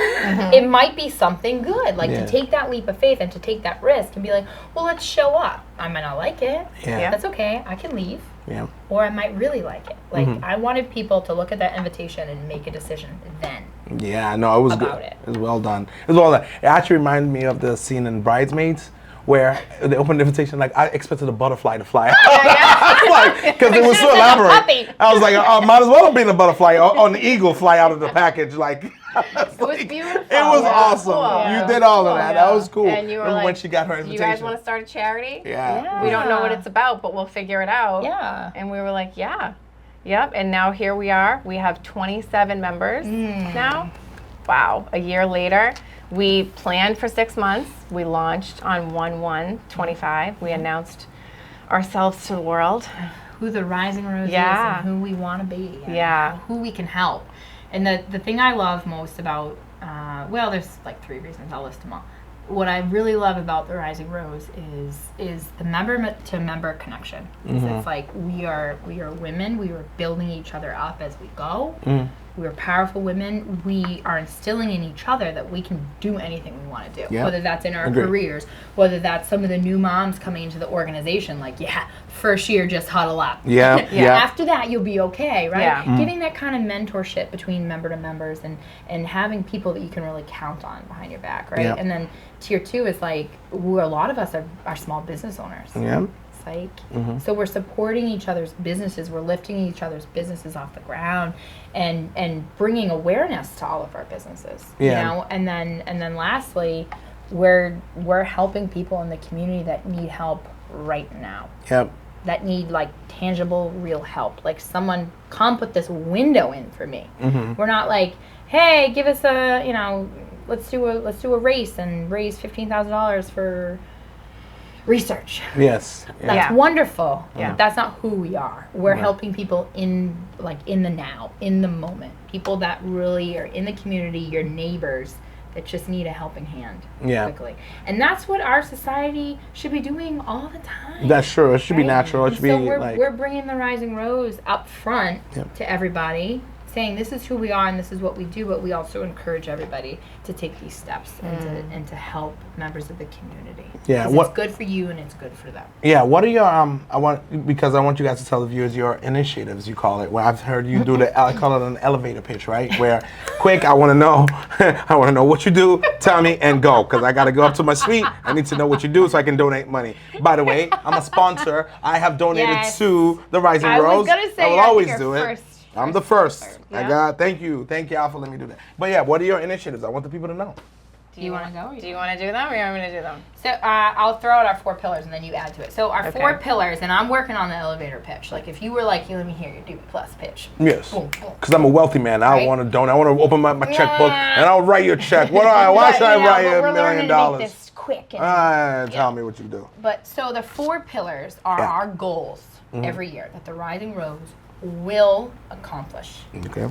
It might be something good. Like, Yeah. to take that leap of faith and to take that risk and be like, well, let's show up. I might not like it. Yeah. That's okay. I can leave. Yeah. Or I might really like it. Like, I wanted people to look at that invitation and make a decision then. Yeah, no, it was About good. it. It was well done. It was well done. It actually reminded me of the scene in Bridesmaids where they opened the invitation, like, I expected a butterfly to fly out. Because it was so elaborate. puppy. I was like, might as well have been a butterfly or an eagle fly out of the package. Like, It was beautiful. it was awesome. Cool. You did all of that. That was cool. And you were Remember like, when she got her "Do invitation? you guys want to start a charity? Yeah. We don't know what it's about, but we'll figure it out." Yeah. And we were like, yeah. Yep. And now here we are. We have 27 members now. Wow. A year later. We planned for 6 months. We launched on 1/1/25. We announced ourselves to the world. Who the Rising Rose Yeah. is and who we want to be. And Yeah. who we can help. And the thing I love most about, well, there's like 3 reasons. I'll list them all. What I really love about the Rising Rose is the member to member connection. It's like we are women. We are building each other up as we go. We are powerful women. We are instilling in each other that we can do anything we want to do. Yeah. Whether that's in our Agreed. careers, whether that's some of the new moms coming into the organization, like, first year, just huddle up. Yeah. Yeah. After that, you'll be okay, right? Yeah. Giving that kind of mentorship between member to members and having people that you can really count on behind your back, right? Yeah. And then tier 2 is like, a lot of us are small business owners. Yeah. Psych. So we're supporting each other's businesses. We're lifting each other's businesses off the ground and bringing awareness to all of our businesses. Yeah. You know, and then lastly, we're helping people in the community that need help right now. Yep. That need like tangible, real help. Like, someone come put this window in for me. We're not like, hey, give us let's do a race and raise $15,000 for research. Yes. Yeah. That's wonderful. Yeah. But that's not who we are. We're helping people in the now, in the moment. People that really are in the community, your neighbors that just need a helping hand quickly. And that's what our society should be doing all the time. That's true. It should be natural. It should So be we're, like. we're bringing the Rising Rose up front Yep. to everybody, saying this is who we are and this is what we do, but we also encourage everybody to take these steps and to help members of the community. Yeah, 'Cause what- it's good for you and it's good for them. Yeah, what are your I want you guys to tell the viewers your initiatives, you call it. Well, I've heard you do I call it an elevator pitch, right? Where quick, I want to know what you do, tell me and go, because I got to go up to my suite. I need to know what you do so I can donate money. By the way, I'm a sponsor. I have donated Yes. to the Rising I was Rose. gonna say I will you're always your do it. first I'm the first. yeah. Thank you y'all for letting me do that. But yeah, what are your initiatives? I want the people to know. Do you want to go? Do you want to do them or you want me to do them? So I'll throw out our 4 pillars and then you add to it. So our Okay. 4 pillars, and I'm working on the elevator pitch. Like, if you were like, hey, let me hear your DB Plus pitch. Yes. Boom, boom. Because I'm a wealthy man. I Right? want to donate. I want to open my checkbook and I'll write you a check. Why should I write you but $1 we're learning million? to make this quick. And, Tell me what you do. But so the 4 pillars are Yeah. our goals every year that the Rising Rose will accomplish. Okay.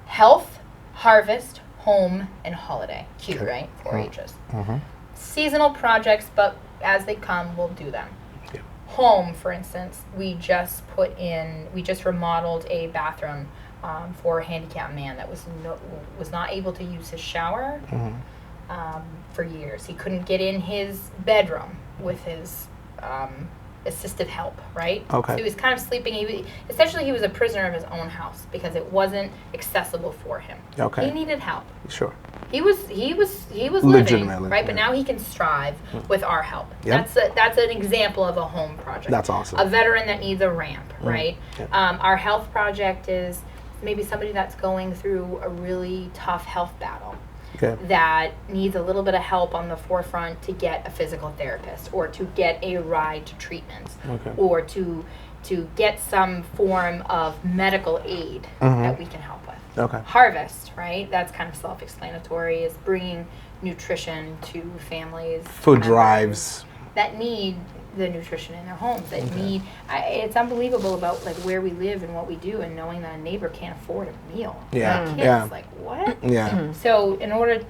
Health, harvest, home, and holiday. Cute, right? 4 H's. Seasonal projects, but as they come, we'll do them. Yeah. Home, for instance, we just remodeled a bathroom for a handicapped man that was not able to use his shower for years. He couldn't get in his bedroom with his assistive help, right? Okay. So he was kind of sleeping. Essentially, he was a prisoner of his own house because it wasn't accessible for him. Okay. He needed help. Sure. He was living, Legitimately, right? But yeah. now he can strive with our help. Yep. That's an example of a home project. That's awesome. A veteran that needs a ramp, right? Yep. Our health project is maybe somebody that's going through a really tough health battle Okay. that needs a little bit of help on the forefront to get a physical therapist or to get a ride to treatments Okay. or to get some form of medical aid that we can help with. Okay. Harvest, right? That's kind of self-explanatory, is bringing nutrition to families. Food members. drives. that need the nutrition in their homes, that need, it's unbelievable about like where we live and what we do, and knowing that a neighbor can't afford a meal. Yeah. Kids, Yeah. like what? Yeah. So in order,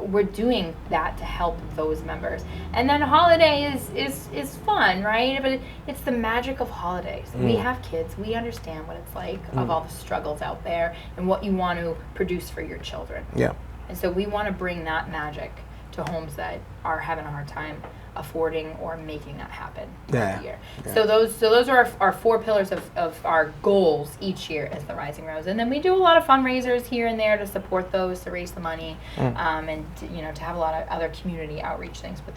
we're doing that to help those members. And then holiday is fun, right? But it's the magic of holidays. We have kids. We understand what it's like of all the struggles out there and what you want to produce for your children. Yeah. And so we want to bring that magic to homes that are having a hard time affording or making that happen every year. Yeah. So those are our 4 pillars of our goals each year as the Rising Rose. And then we do a lot of fundraisers here and there to support those, to raise the money, and to have a lot of other community outreach things. But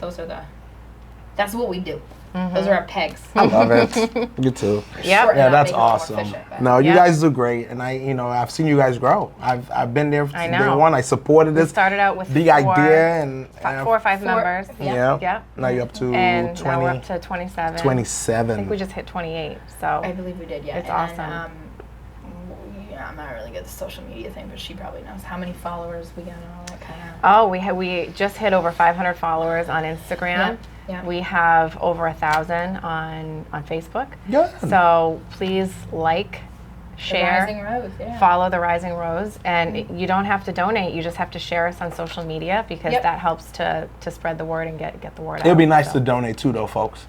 that's what we do. Those are our pegs. I love it. You too. Yep. Shorten Yeah, up, that's make it more awesome. efficient, but- No, you Yeah. guys do great, and I've seen you guys grow. I've been there I since know. day one. I supported We this started out with the 4 idea, and 4 or 5 members. yeah. Yeah. Now you're up to And 20, now we're up to 27. 27. I think we just hit 28. So I believe we did, yeah. It's And then, awesome. I'm not really good at the social media thing, but she probably knows how many followers we got and all that kind of. Oh, we just hit over 500 followers on Instagram. Yeah. We have over 1,000 on Facebook. Good. So please like, share, Rising Rose, yeah. follow the Rising Rose, and you don't have to donate. You just have to share us on social media because Yep. that helps to spread the word and get the word out. It'd be nice So. to donate too, though, folks.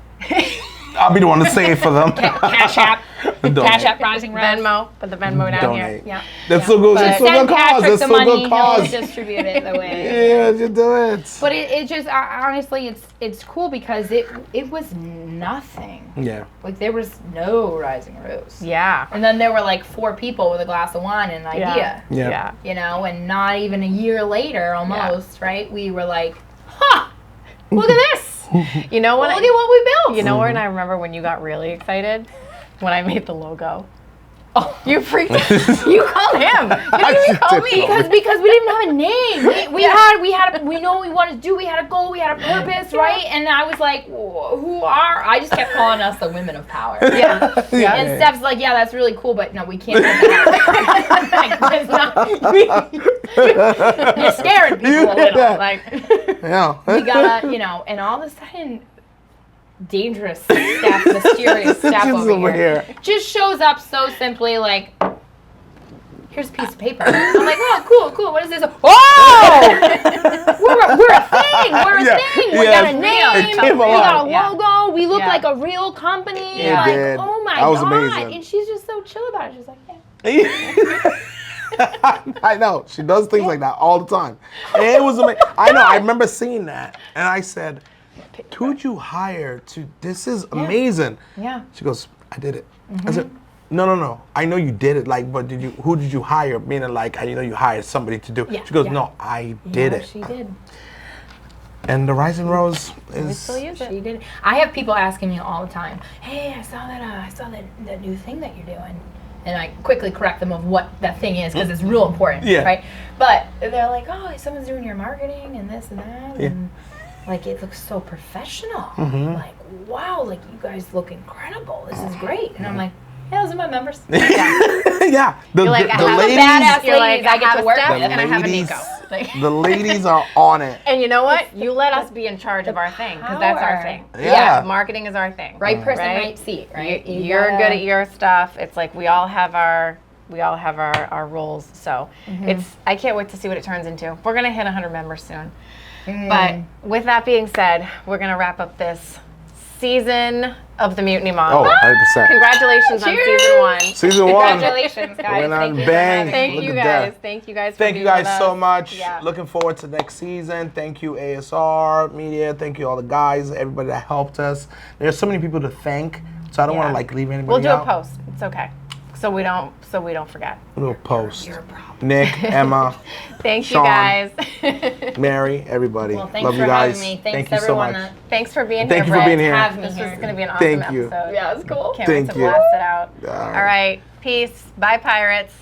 I'll be the one to say it for them. Cash App. Donate. Cash App Rising Rose. Venmo, put the Venmo down Donate. here. Yeah. That's so good. That's so Send good cause. Patrick That's the so money. good He'll cause. distribute it the way. Yeah, you do it. But it just honestly, it's cool because it was nothing. Yeah. Like there was no Rising Rose. Yeah. And then there were like 4 people with a glass of wine and an idea. Yeah. Yeah. And not even a year later, almost, right? We were like, huh, look at this. You know what? Look at what we built. You know when I remember when you got really excited when I made the logo. Oh, you freaked! You called him. You didn't even call me. Because we didn't have a name. We know what we wanted to do. We had a goal. We had a purpose, right? And I was like, I just kept calling us the women of power. Yeah. Yeah. And Steph's like, yeah, that's really cool, but no, we can't do that. Like, it's not, you're scaring people a little. Like, Yeah. we gotta, and all of a sudden, dangerous Steph, mysterious Steph She's over here, just shows up so simply, like, here's a piece of paper. I'm like, oh, cool. What is this? Oh! we're a thing. We're a thing. We got a name. It came We got a alive. logo. We look Yeah. like a real company. Yeah. Like, It did. oh my That was God. amazing. And she's just so chill about it. She's like, yeah. I know. She does things like that all the time. And it was amazing. I know. I remember seeing that. And I said, who'd you hire to, this is amazing. Yeah. She goes, I did it. I said, no. I know you did it. Like, but who did you hire? Meaning like, I know you hired somebody to do. Yeah, She goes, yeah. no, I did it. She did. And the Rising Rose We is, still use it. She did. I have people asking me all the time, hey, I saw that new thing that you're doing. And I quickly correct them of what that thing is because it's real important, Yeah. right? But they're like, oh, someone's doing your marketing and this and that. Yeah. And like, it looks so professional. Like, wow, like you guys look incredible. This is great. And I'm like, yeah, those are my members. yeah. The, You're like, the, I the have a ladies, badass You're like, ladies I get have to a work Steph with. and I have a ladies- Nico. Like- the ladies are on it. And you know what? You let us be in charge of our thing because that's our power. thing. Yeah. Marketing is our thing. Right person, Right? right seat, right? You're good at your stuff. It's like we all have our roles. So I can't wait to see what it turns into. We're gonna hit 100 members soon. But with that being said, we're gonna wrap up this season of the Mutiny Mom. Oh, 100%. Congratulations on season 1. Season 1. Congratulations, guys. Went on Thank you. bang. Thank Look you at guys. that. Thank you guys. For Thank you being guys with so us. much. Yeah. Looking forward to next season. Thank you, ASR Media. Thank you all the guys, everybody that helped us. There's so many people to thank, so I don't want to like leave anybody We'll do out. a post. It's okay. So we don't forget. We'll post. Nick, Emma, Thank Sean. you guys. Mary, everybody. Well, thanks Love for you guys. having me. Thanks Thank you so everyone much. Thanks for being Thank here, you for Britt. being here. Have me This here. is going to be an awesome Thank you. episode. Yeah, it's cool. Can't wait Thank to you. blast it out. All right. All right. Peace. Bye, pirates.